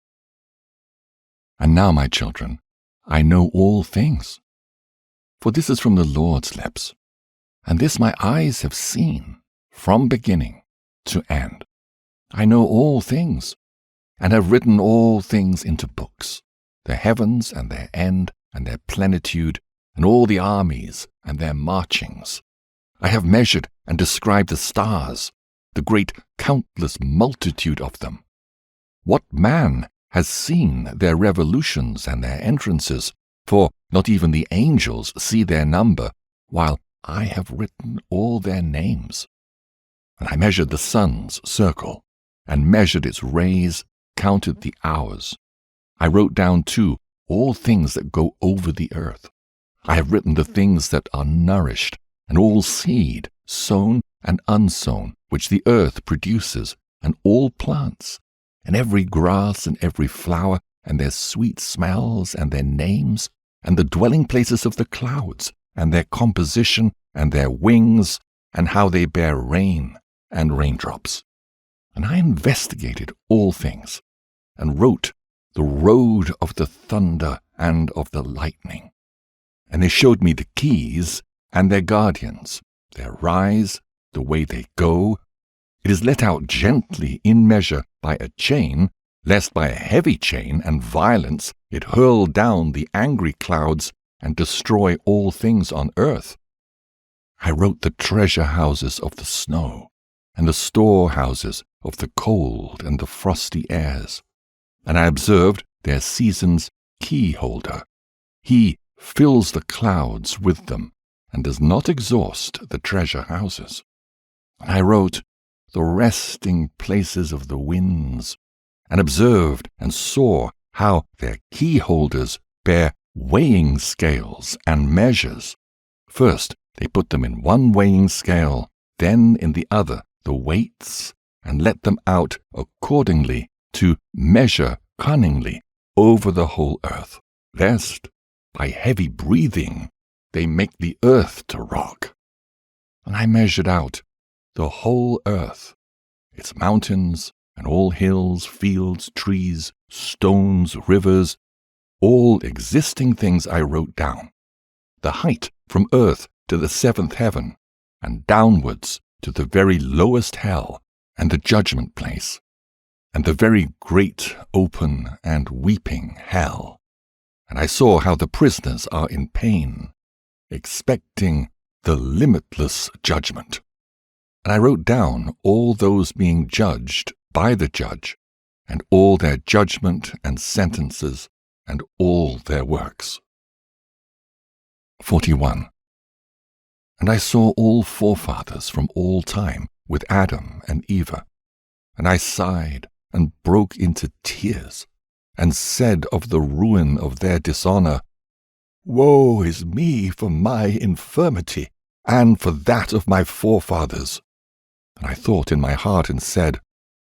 And now, my children, I know all things, for this is from the Lord's lips, and this my eyes have seen from beginning to end. I know all things, and have written all things into books, the heavens and their end and their plenitude, and all the armies and their marchings. I have measured and described the stars, the great countless multitude of them. What man has seen their revolutions and their entrances? For not even the angels see their number, while I have written all their names. And I measured the sun's circle, and measured its rays, counted the hours. I wrote down, too, all things that go over the earth. I have written the things that are nourished, and all seed, sown and unsown, which the earth produces, and all plants, and every grass and every flower, and their sweet smells, and their names, and the dwelling places of the clouds, and their composition, and their wings, and how they bear rain and raindrops. And I investigated all things, and wrote the road of the thunder and of the lightning. And they showed me the keys and their guardians, their rise, the way they go. It is let out gently in measure by a chain, lest by a heavy chain and violence it hurl down the angry clouds and destroy all things on earth. I wrote the treasure houses of the snow, and the storehouses of the cold and the frosty airs. And I observed their season's keyholder. He fills the clouds with them, and does not exhaust the treasure houses. And I wrote the resting places of the winds, and observed and saw how their keyholders bear weighing scales and measures. First they put them in one weighing scale, then in the other the weights, and let them out accordingly to measure cunningly over the whole earth, lest by heavy breathing they make the earth to rock. And I measured out the whole earth, its mountains, and all hills, fields, trees, stones, rivers, all existing things I wrote down, the height from earth to the seventh heaven, and downwards to the very lowest hell, and the judgment place, and the very great open and weeping hell. And I saw how the prisoners are in pain, expecting the limitless judgment. And I wrote down all those being judged by the judge, and all their judgment and sentences, and all their works. 41. And I saw all forefathers from all time, with Adam and Eve, and I sighed and broke into tears, and said of the ruin of their dishonor, Woe is me for my infirmity, and for that of my forefathers. And I thought in my heart and said,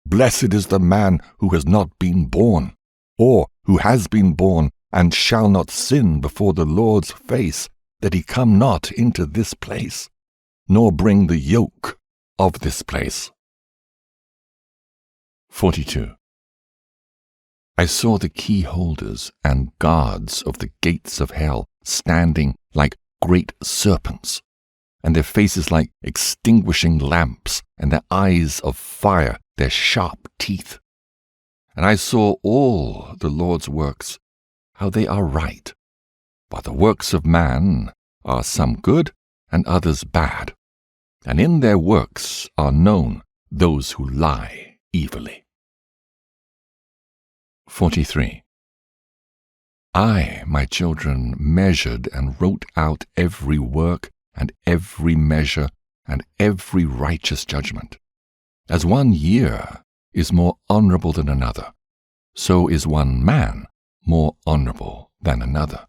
Blessed is the man who has not been born, or who has been born, and shall not sin before the Lord's face, that he come not into this place, nor bring the yoke of this place. 42. I saw the key holders and guards of the gates of hell standing like great serpents, and their faces like extinguishing lamps, and their eyes of fire, their sharp teeth. And I saw all the Lord's works, how they are right, but the works of man are some good and others bad, and in their works are known those who lie evilly. 43. I, my children, measured and wrote out every work and every measure and every righteous judgment. As one year is more honorable than another, so is one man more honorable than another.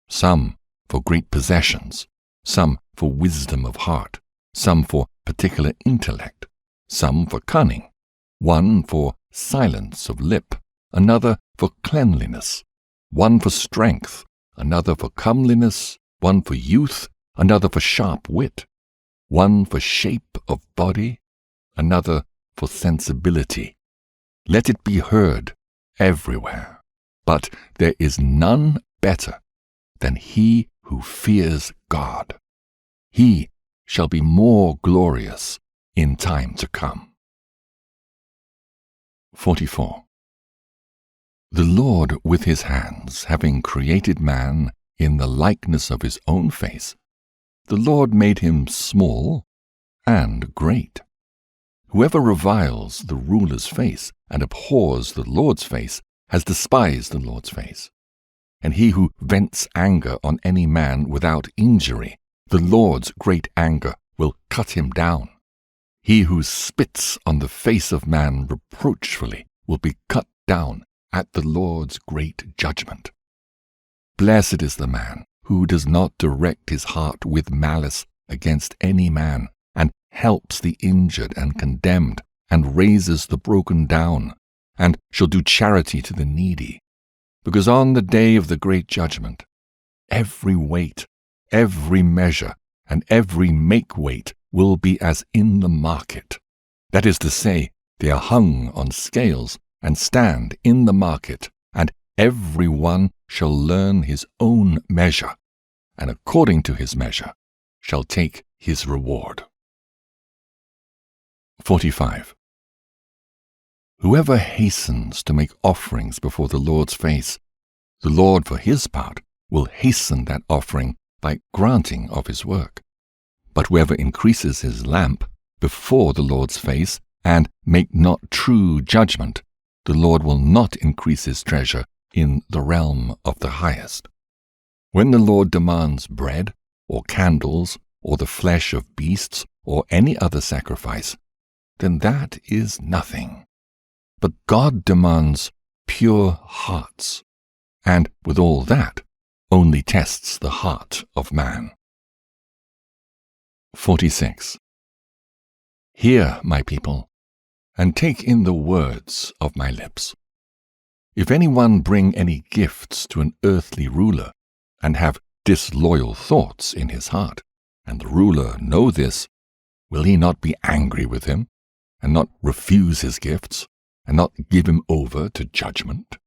Some for great possessions, some for wisdom of heart, some for particular intellect, some for cunning, one for silence of lip, another for cleanliness, one for strength, another for comeliness, one for youth, another for sharp wit, one for shape of body, another for sensibility. Let it be heard everywhere. But there is none better than he who fears God. He shall be more glorious in time to come. 44. The Lord with his hands, having created man in the likeness of his own face, the Lord made him small and great. Whoever reviles the ruler's face and abhors the Lord's face has despised the Lord's face. And he who vents anger on any man without injury, the Lord's great anger will cut him down. He who spits on the face of man reproachfully will be cut down at the Lord's great judgment. Blessed is the man who does not direct his heart with malice against any man, and helps the injured and condemned, and raises the broken down, and shall do charity to the needy. Because on the day of the great judgment, every weight, every measure, and every make-weight will be as in the market. That is to say, they are hung on scales, and stand in the market, and every one shall learn his own measure, and according to his measure shall take his reward. 45. Whoever hastens to make offerings before the Lord's face, the Lord for his part will hasten that offering by granting of his work. But whoever increases his lamp before the Lord's face, and make not true judgment, the Lord will not increase his treasure in the realm of the highest. When the Lord demands bread, or candles, or the flesh of beasts, or any other sacrifice, then that is nothing. But God demands pure hearts, and with all that, only tests the heart of man. 46. Hear, my people, and take in the words of my lips. If anyone bring any gifts to an earthly ruler, and have disloyal thoughts in his heart, and the ruler know this, will he not be angry with him, and not refuse his gifts, and not give him over to judgment?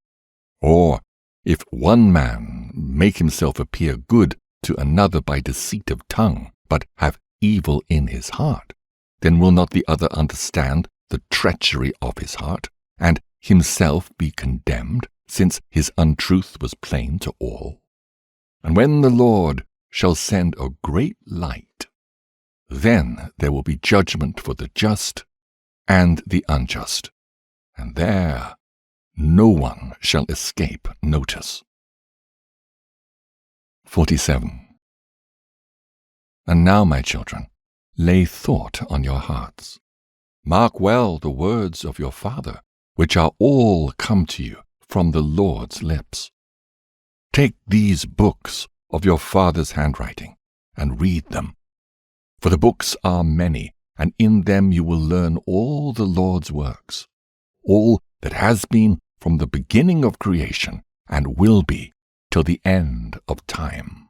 Or, if one man make himself appear good to another by deceit of tongue, but have evil in his heart, then will not the other understand the treachery of his heart, and himself be condemned, since his untruth was plain to all? And when the Lord shall send a great light, then there will be judgment for the just and the unjust, and there no one shall escape notice. 47. And now, my children, lay thought on your hearts. Mark well the words of your Father, which are all come to you from the Lord's lips. Take these books of your Father's handwriting, and read them. For the books are many, and in them you will learn all the Lord's works, all that has been from the beginning of creation, and will be till the end of time.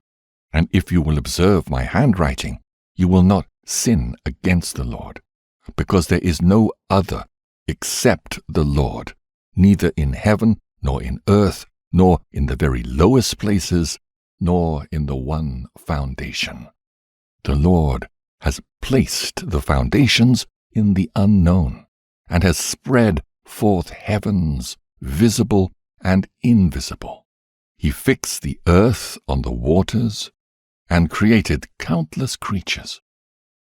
And if you will observe my handwriting, you will not sin against the Lord, because there is no other except the Lord, neither in heaven, nor in earth, nor in the very lowest places, nor in the one foundation. The Lord has placed the foundations in the unknown, and has spread forth heavens, visible and invisible. He fixed the earth on the waters, and created countless creatures.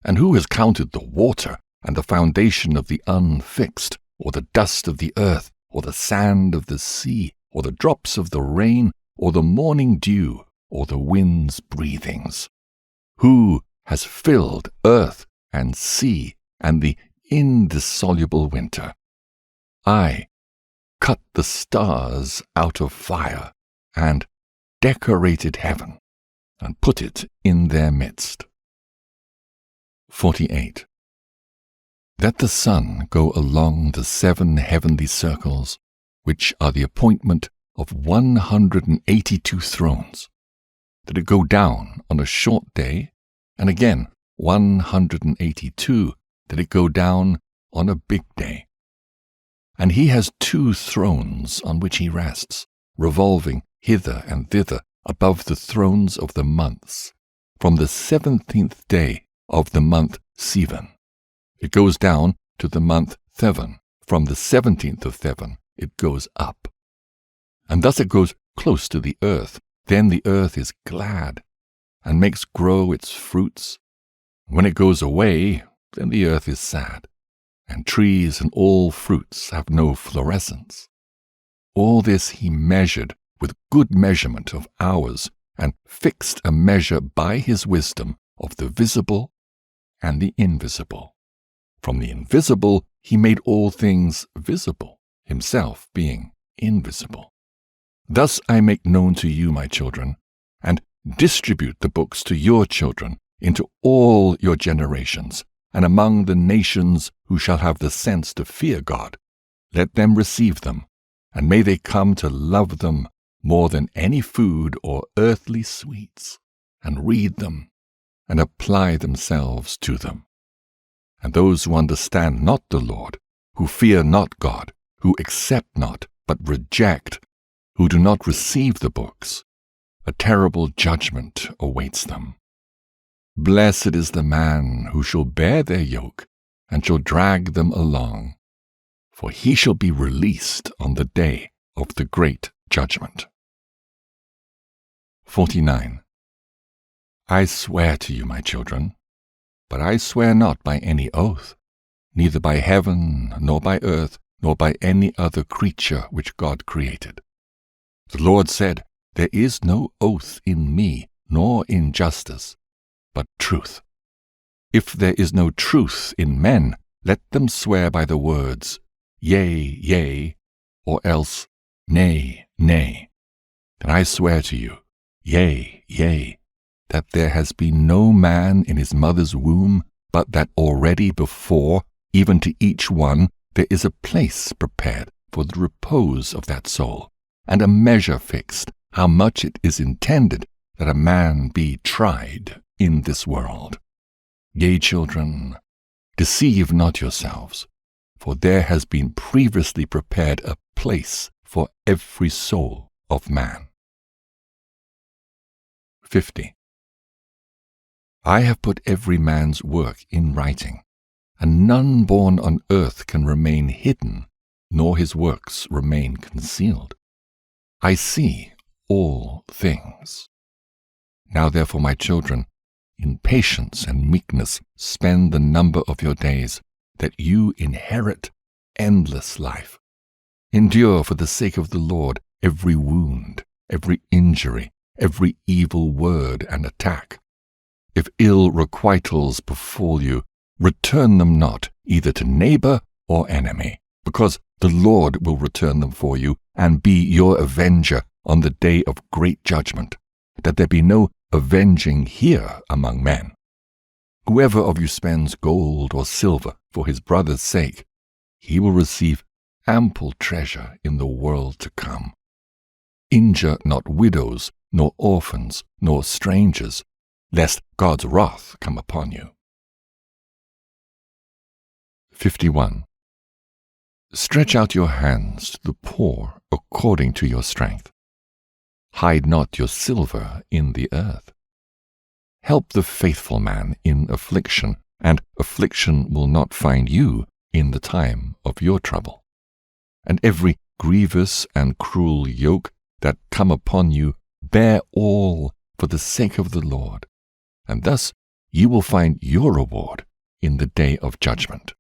And who has counted the water, and the foundation of the unfixed, or the dust of the earth, or the sand of the sea, or the drops of the rain, or the morning dew, or the wind's breathings? Who has filled earth and sea and the indissoluble winter? I cut the stars out of fire, and decorated heaven, and put it in their midst. 48. That the sun go along the 7 heavenly circles, which are the appointment of 182 thrones, that it go down on a short day, and again 182, that it go down on a big day. And he has 2 thrones on which he rests, revolving hither and thither above the thrones of the months, from the 17th day of the month Sivan. It goes down to the month Thevan. From the 17th of Thevan it goes up. And thus it goes close to the earth. Then the earth is glad, and makes grow its fruits. When it goes away, then the earth is sad, and trees and all fruits have no florescence. All this he measured with good measurement of hours, and fixed a measure by his wisdom of the visible and the invisible. From the invisible he made all things visible, himself being invisible. Thus I make known to you, my children, and distribute the books to your children into all your generations, and among the nations who shall have the sense to fear God. Let them receive them, and may they come to love them more than any food or earthly sweets, and read them, and apply themselves to them. And those who understand not the Lord, who fear not God, who accept not, but reject, who do not receive the books, a terrible judgment awaits them. Blessed is the man who shall bear their yoke, and shall drag them along, for he shall be released on the day of the great judgment. 49. I swear to you, my children, but I swear not by any oath, neither by heaven, nor by earth, nor by any other creature which God created. The Lord said, There is no oath in me, nor in justice, but truth. If there is no truth in men, let them swear by the words, Yea, yea, or else, Nay, nay. And I swear to you, Yea, yea, that there has been no man in his mother's womb, but that already before, even to each one, there is a place prepared for the repose of that soul, and a measure fixed, how much it is intended that a man be tried in this world. Yea, children, deceive not yourselves, for there has been previously prepared a place for every soul of man. 50. I have put every man's work in writing, and none born on earth can remain hidden, nor his works remain concealed. I see all things. Now therefore, my children, in patience and meekness spend the number of your days, that you inherit endless life. Endure for the sake of the Lord every wound, every injury, every evil word and attack. If ill requitals befall you, return them not either to neighbor or enemy, because the Lord will return them for you, and be your avenger on the day of great judgment, that there be no avenging here among men. Whoever of you spends gold or silver for his brother's sake, he will receive ample treasure in the world to come. Injure not widows, nor orphans, nor strangers, lest God's wrath come upon you. 51. Stretch out your hands to the poor according to your strength. Hide not your silver in the earth. Help the faithful man in affliction, and affliction will not find you in the time of your trouble. And every grievous and cruel yoke that come upon you, bear all for the sake of the Lord, and thus you will find your reward in the day of judgment.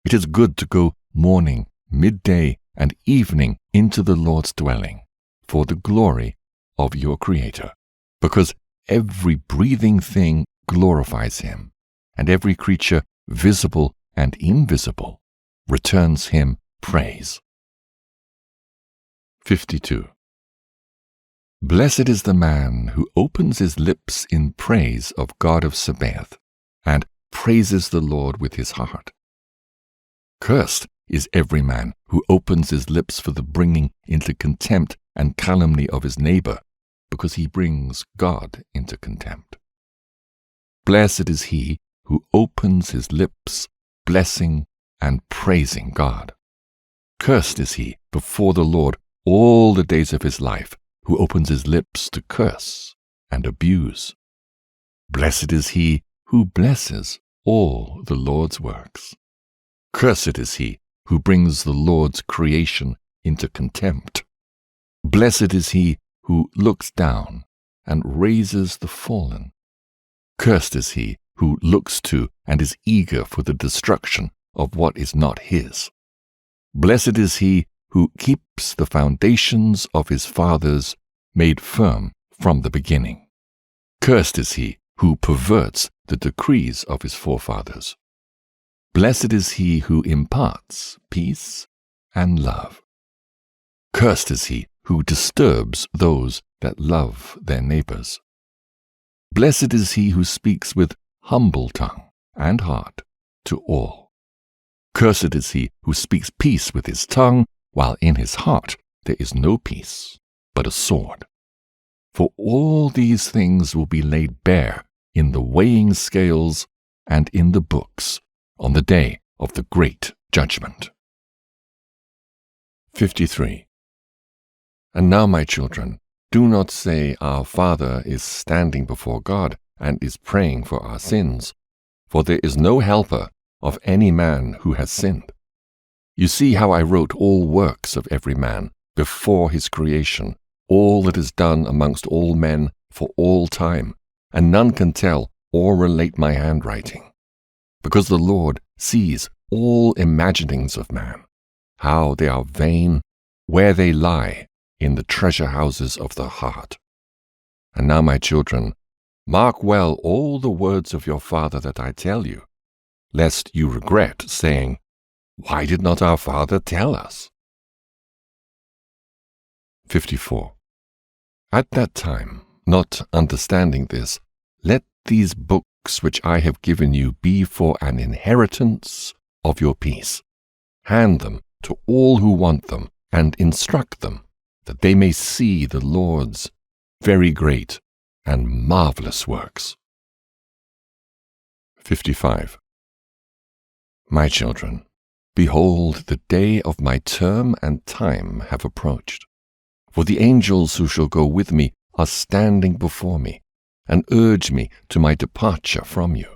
It is good to go morning, midday, and evening into the Lord's dwelling, for the glory of your Creator, because every breathing thing glorifies Him, and every creature, visible and invisible, returns Him praise. 52. Blessed is the man who opens his lips in praise of God of Sabaoth, and praises the Lord with his heart. Cursed is every man who opens his lips for the bringing into contempt and calumny of his neighbor, because he brings God into contempt. Blessed is he who opens his lips, blessing and praising God. Cursed is he before the Lord all the days of his life, who opens his lips to curse and abuse. Blessed is he who blesses all the Lord's works. Cursed is he who brings the Lord's creation into contempt. Blessed is he who looks down and raises the fallen. Cursed is he who looks to and is eager for the destruction of what is not his. Blessed is he who keeps the foundations of his fathers made firm from the beginning. Cursed is he who perverts the decrees of his forefathers. Blessed is he who imparts peace and love. Cursed is he who disturbs those that love their neighbors. Blessed is he who speaks with humble tongue and heart to all. Cursed is he who speaks peace with his tongue, while in his heart there is no peace, but a sword. For all these things will be laid bare in the weighing scales and in the books on the day of the great judgment. 53. And now, my children, do not say, Our Father is standing before God and is praying for our sins, for there is no helper of any man who has sinned. You see how I wrote all works of every man before his creation, all that is done amongst all men for all time, and none can tell or relate my handwriting. Because the Lord sees all imaginings of man, how they are vain, where they lie in the treasure houses of the heart. And now, my children, mark well all the words of your Father that I tell you, lest you regret, saying, Why did not our Father tell us? 54. At that time, not understanding this, let these books which I have given you be for an inheritance of your peace. Hand them to all who want them, and instruct them, that they may see the Lord's very great and marvelous works. 55. My children, behold, the day of my term and time have approached. For the angels who shall go with me are standing before me, and urge me to my departure from you.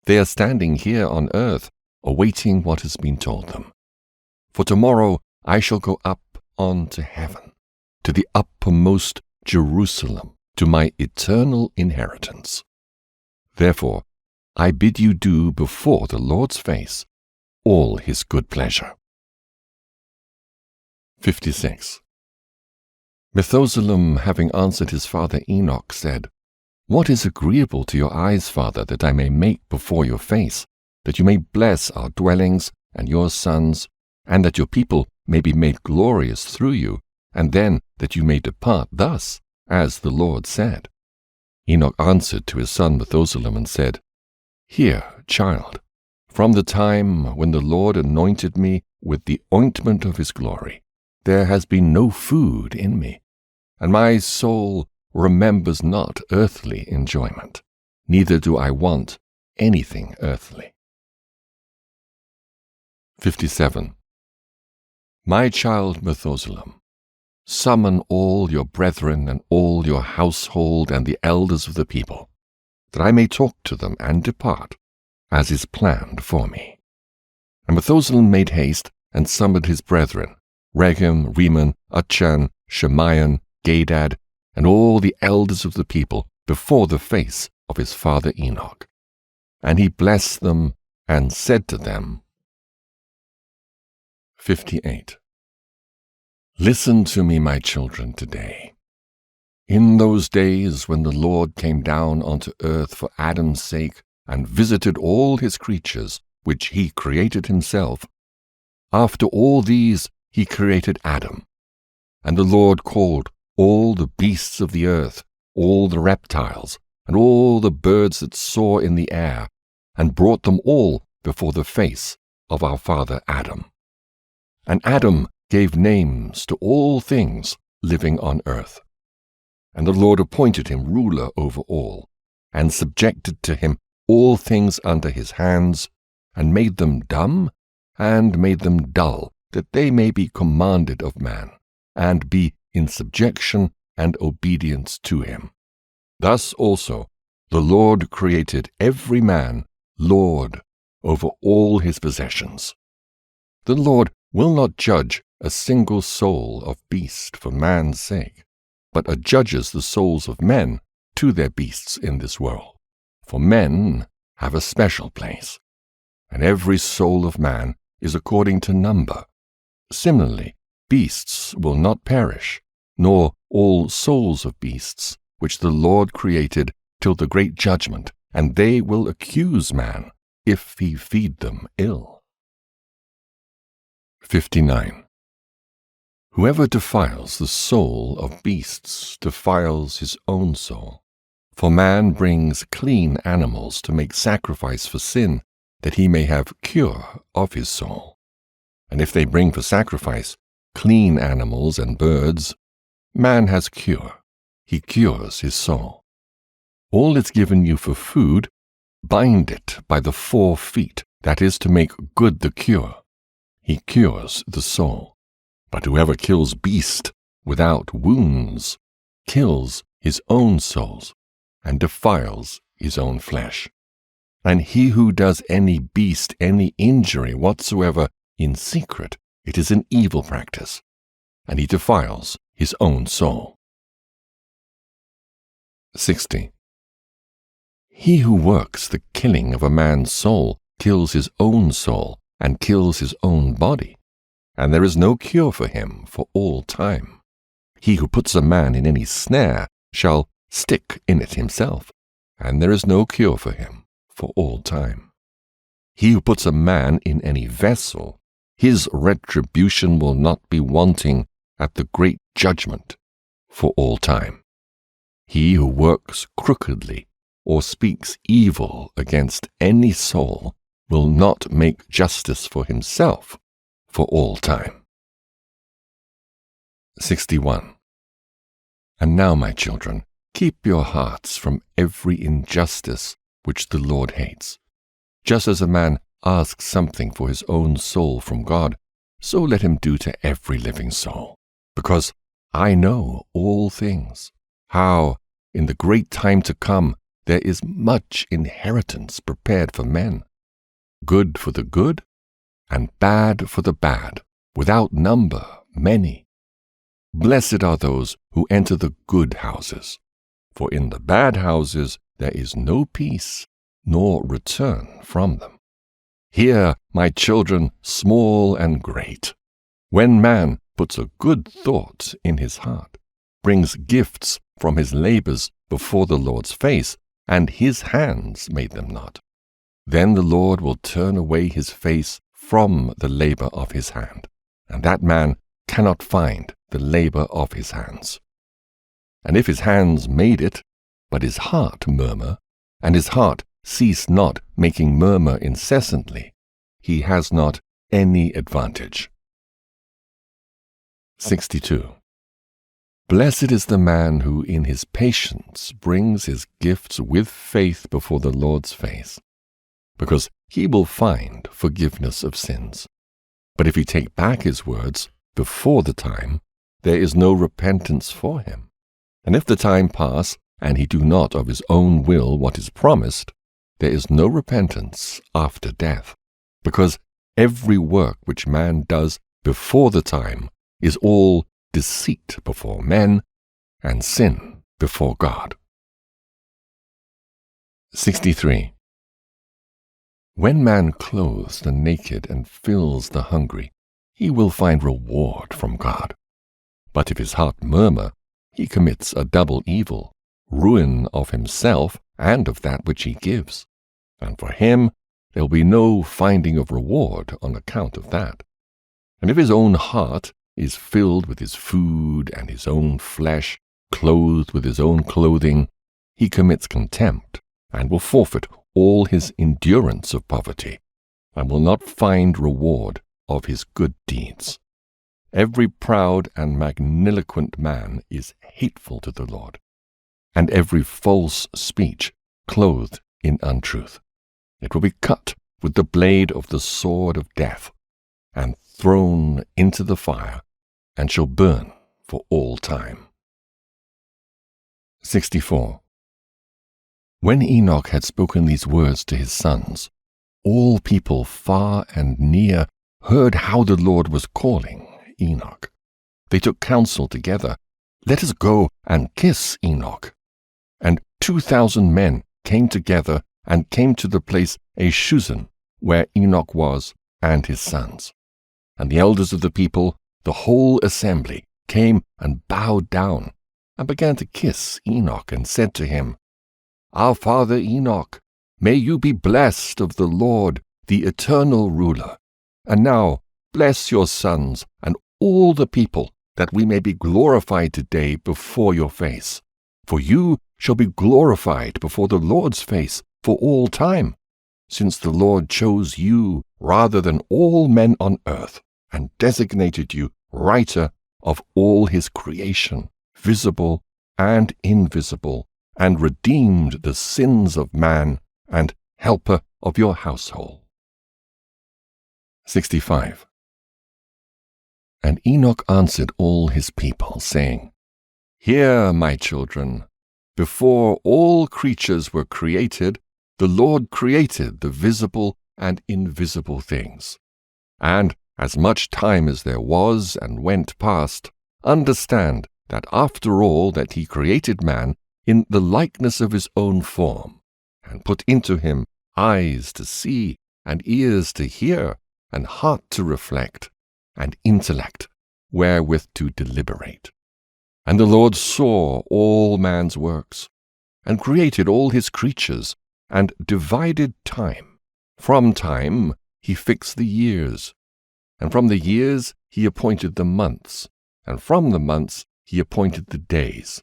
They are standing here on earth, awaiting what has been told them. For tomorrow I shall go up on to heaven, to the uppermost Jerusalem, to my eternal inheritance. Therefore, I bid you do before the Lord's face all his good pleasure. 56. Methuselah, having answered his father Enoch, said, What is agreeable to your eyes, Father, that I may make before your face, that you may bless our dwellings and your sons, and that your people may be made glorious through you, and then that you may depart thus, as the Lord said? Enoch answered to his son Methuselah and said, Hear, child, from the time when the Lord anointed me with the ointment of his glory, there has been no food in me, and my soul remembers not earthly enjoyment, neither do I want anything earthly. 57. My child Methuselah, summon all your brethren and all your household and the elders of the people, that I may talk to them and depart, as is planned for me. And Methuselah made haste and summoned his brethren, Regem, Reman, Achan, Shemayan, Gadad, and all the elders of the people before the face of his father Enoch. And he blessed them and said to them, 58. Listen to me, my children, today. In those days when the Lord came down onto earth for Adam's sake and visited all his creatures, which he created himself, after all these he created Adam. And the Lord called all the beasts of the earth, all the reptiles, and all the birds that soar in the air, and brought them all before the face of our father Adam. And Adam gave names to all things living on earth. And the Lord appointed him ruler over all, and subjected to him all things under his hands, and made them dumb and made them dull, that they may be commanded of man, and be in subjection and obedience to him. Thus also the Lord created every man Lord over all his possessions. The Lord will not judge a single soul of beast for man's sake, but adjudges the souls of men to their beasts in this world. For men have a special place, and every soul of man is according to number. Similarly, beasts will not perish, nor all souls of beasts, which the Lord created till the great judgment, and they will accuse man if he feed them ill. 59. Whoever defiles the soul of beasts defiles his own soul. For man brings clean animals to make sacrifice for sin, that he may have cure of his soul. And if they bring for sacrifice clean animals and birds, man has cure. He cures his soul. All is given you for food, bind it by the 4 feet, that is to make good the cure. He cures the soul. But whoever kills beast without wounds kills his own souls, and defiles his own flesh. And he who does any beast any injury whatsoever in secret, it is an evil practice, and he defiles his own soul. 60. He who works the killing of a man's soul kills his own soul and kills his own body, and there is no cure for him for all time. He who puts a man in any snare shall stick in it himself, and there is no cure for him for all time. He who puts a man in any vessel, his retribution will not be wanting at the great judgment for all time. He who works crookedly or speaks evil against any soul will not make justice for himself for all time. 61. And now, my children, keep your hearts from every injustice which the Lord hates. Just as a man asks something for his own soul from God, so let him do to every living soul. Because I know all things, how, in the great time to come, there is much inheritance prepared for men, good for the good, and bad for the bad, without number, many. Blessed are those who enter the good houses, for in the bad houses there is no peace, nor return from them. Hear, my children, small and great. When man puts a good thought in his heart, brings gifts from his labors before the Lord's face, and his hands made them not, then the Lord will turn away his face from the labor of his hand, and that man cannot find the labor of his hands. And if his hands made it, but his heart murmur, and his heart cease not making murmur incessantly, he has not any advantage. 62. Blessed is the man who in his patience brings his gifts with faith before the Lord's face, because he will find forgiveness of sins. But if he take back his words before the time, there is no repentance for him. And if the time pass, and he do not of his own will what is promised, there is no repentance after death, because every work which man does before the time is all deceit before men and sin before God. 63. When man clothes the naked and fills the hungry, he will find reward from God. But if his heart murmur, he commits a double evil, ruin of himself and of that which he gives. And for him there will be no finding of reward on account of that. And if his own heart is filled with his food and his own flesh, clothed with his own clothing, he commits contempt, and will forfeit all his endurance of poverty, and will not find reward of his good deeds. Every proud and magniloquent man is hateful to the Lord, and every false speech clothed in untruth. It will be cut with the blade of the sword of death, and thrown into the fire, and shall burn for all time. 64. When Enoch had spoken these words to his sons, all people far and near heard how the Lord was calling Enoch. They took counsel together, "Let us go and kiss Enoch." And 2,000 men came together and came to the place Ascent, where Enoch was, and his sons. And the elders of the people, the whole assembly, came and bowed down, and began to kiss Enoch, and said to him, "Our father Enoch, may you be blessed of the Lord, the eternal ruler. And now bless your sons and all the people, that we may be glorified today before your face. For you shall be glorified before the Lord's face for all time, since the Lord chose you rather than all men on earth, and designated you writer of all his creation, visible and invisible, and redeemed the sins of man, and helper of your household." 65. And Enoch answered all his people, saying, "Hear, my children, before all creatures were created, the Lord created the visible and invisible things. And as much time as there was and went past, understand that after all that he created man in the likeness of his own form, and put into him eyes to see, and ears to hear, and heart to reflect, and intellect wherewith to deliberate. And the Lord saw all man's works, and created all his creatures, and divided time. From time he fixed the years, and from the years he appointed the months, and from the months he appointed the days,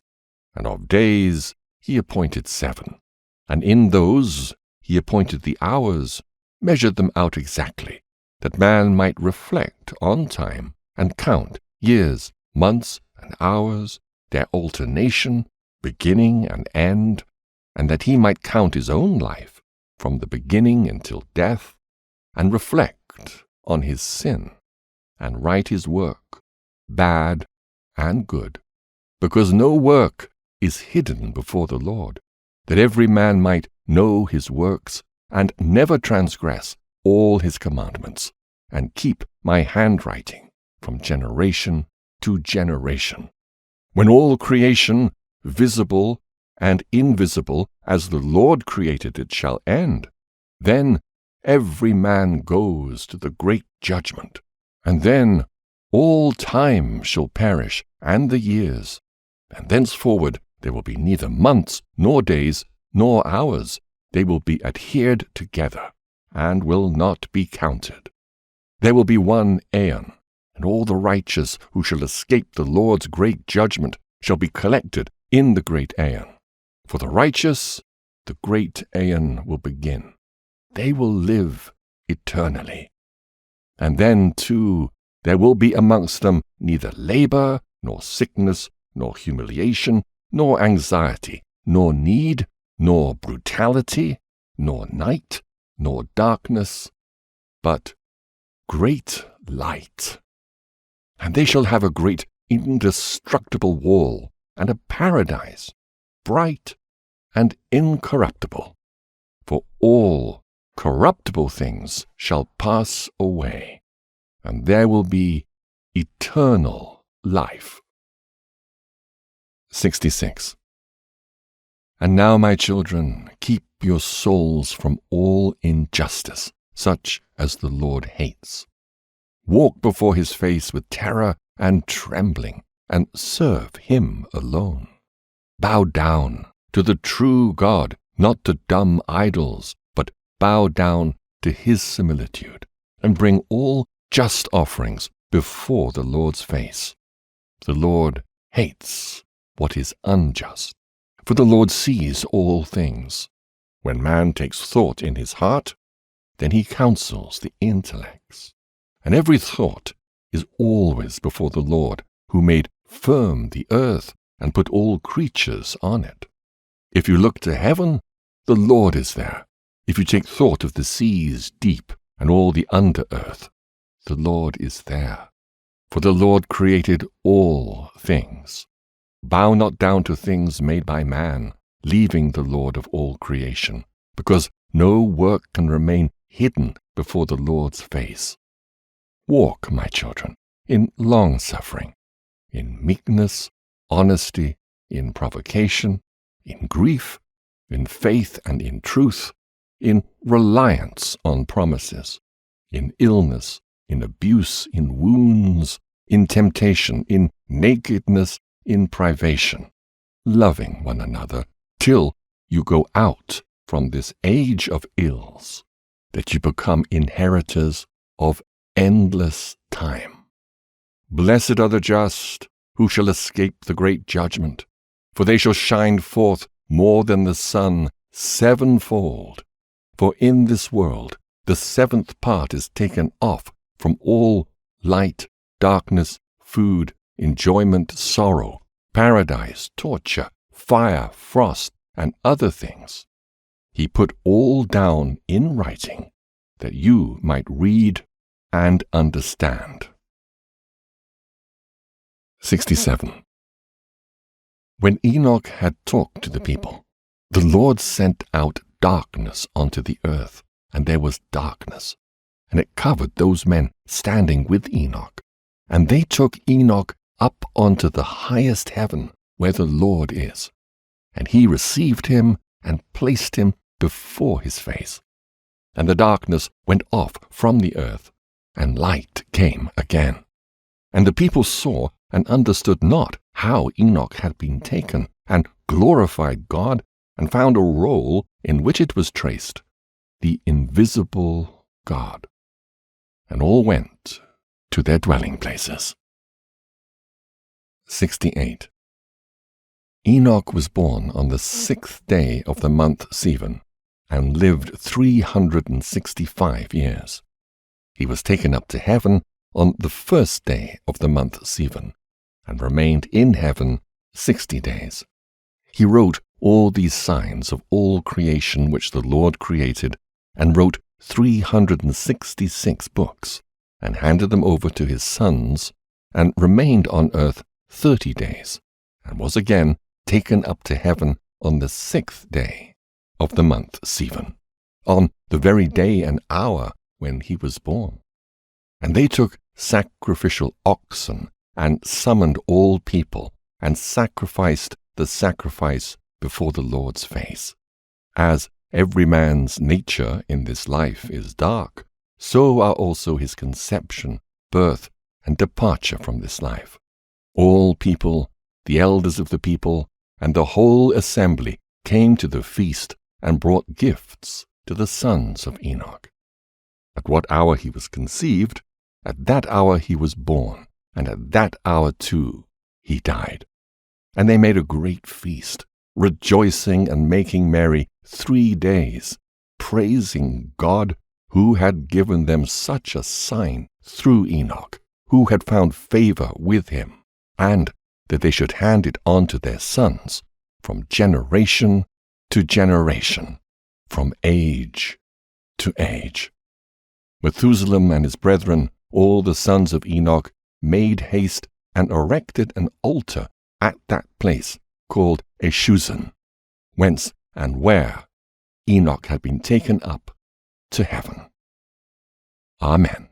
and of days he appointed 7, and in those he appointed the hours, measured them out exactly, that man might reflect on time, and count years, months, and hours, their alternation, beginning and end, and that he might count his own life, from the beginning until death, and reflect on his sin, and write his work, bad and good, because no work is hidden before the Lord, that every man might know his works, and never transgress all his commandments, and keep my handwriting from generation to generation. When all creation, visible and invisible, as the Lord created it, shall end, then every man goes to the great judgment, and then all time shall perish, and the years, and thenceforward there will be neither months, nor days, nor hours. They will be adhered together, and will not be counted. There will be one aeon, and all the righteous who shall escape the Lord's great judgment shall be collected in the great aeon. For the righteous, the great aeon will begin. They will live eternally. And then, too, there will be amongst them neither labor, nor sickness, nor humiliation, nor anxiety, nor need, nor brutality, nor night, nor darkness, but great light. And they shall have a great indestructible wall, and a paradise, bright and incorruptible. For all corruptible things shall pass away, and there will be eternal life. 66. And now, my children, keep your souls from all injustice, such as the Lord hates. Walk before his face with terror and trembling, and serve him alone. Bow down to the true God, not to dumb idols, but bow down to his similitude, and bring all just offerings before the Lord's face. The Lord hates what is unjust, for the Lord sees all things. When man takes thought in his heart, then he counsels the intellects. And every thought is always before the Lord, who made firm the earth and put all creatures on it. If you look to heaven, the Lord is there. If you take thought of the seas deep and all the under earth, the Lord is there. For the Lord created all things. Bow not down to things made by man, leaving the Lord of all creation, because no work can remain hidden before the Lord's face. Walk, my children, in long-suffering, in meekness, honesty, in provocation, in grief, in faith and in truth, in reliance on promises, in illness, in abuse, in wounds, in temptation, in nakedness, in privation, loving one another, till you go out from this age of ills, that you become inheritors of endless time. Blessed are the just, who shall escape the great judgment, for they shall shine forth more than the sun sevenfold. For in this world the seventh part is taken off from all light, darkness, food, enjoyment, sorrow, paradise, torture, fire, frost, and other things. He put all down in writing, that you might read and understand. 67. When Enoch had talked to the people, the Lord sent out darkness onto the earth, and there was darkness, and it covered those men standing with Enoch. And they took Enoch up onto the highest heaven, where the Lord is. And he received him and placed him before his face. And the darkness went off from the earth, and light came again. And the people saw and understood not how Enoch had been taken, and glorified God, and found a roll in which it was traced, the invisible God. And all went to their dwelling places. 68. Enoch was born on the 6th day of the month Sivan, and lived 365 years. He was taken up to heaven on the 1st day of the month Sivan, and remained in heaven 60 days. He wrote all these signs of all creation which the Lord created, and wrote 366 books, and handed them over to his sons, and remained on earth 30 days, and was again taken up to heaven on the 6th day of the month Sivan, on the very day and hour when he was born. And they took sacrificial oxen, and summoned all people, and sacrificed the sacrifice before the Lord's face. As every man's nature in this life is dark, so are also his conception, birth, and departure from this life. All people, the elders of the people, and the whole assembly came to the feast, and brought gifts to the sons of Enoch. At what hour he was conceived, at that hour he was born, and at that hour too he died. And they made a great feast, rejoicing and making merry 3 days, praising God, who had given them such a sign through Enoch, who had found favor with him, and that they should hand it on to their sons from generation to generation, from age to age. Methuselah and his brethren, all the sons of Enoch, made haste and erected an altar at that place called Eshuzan, whence and where Enoch had been taken up to heaven. Amen.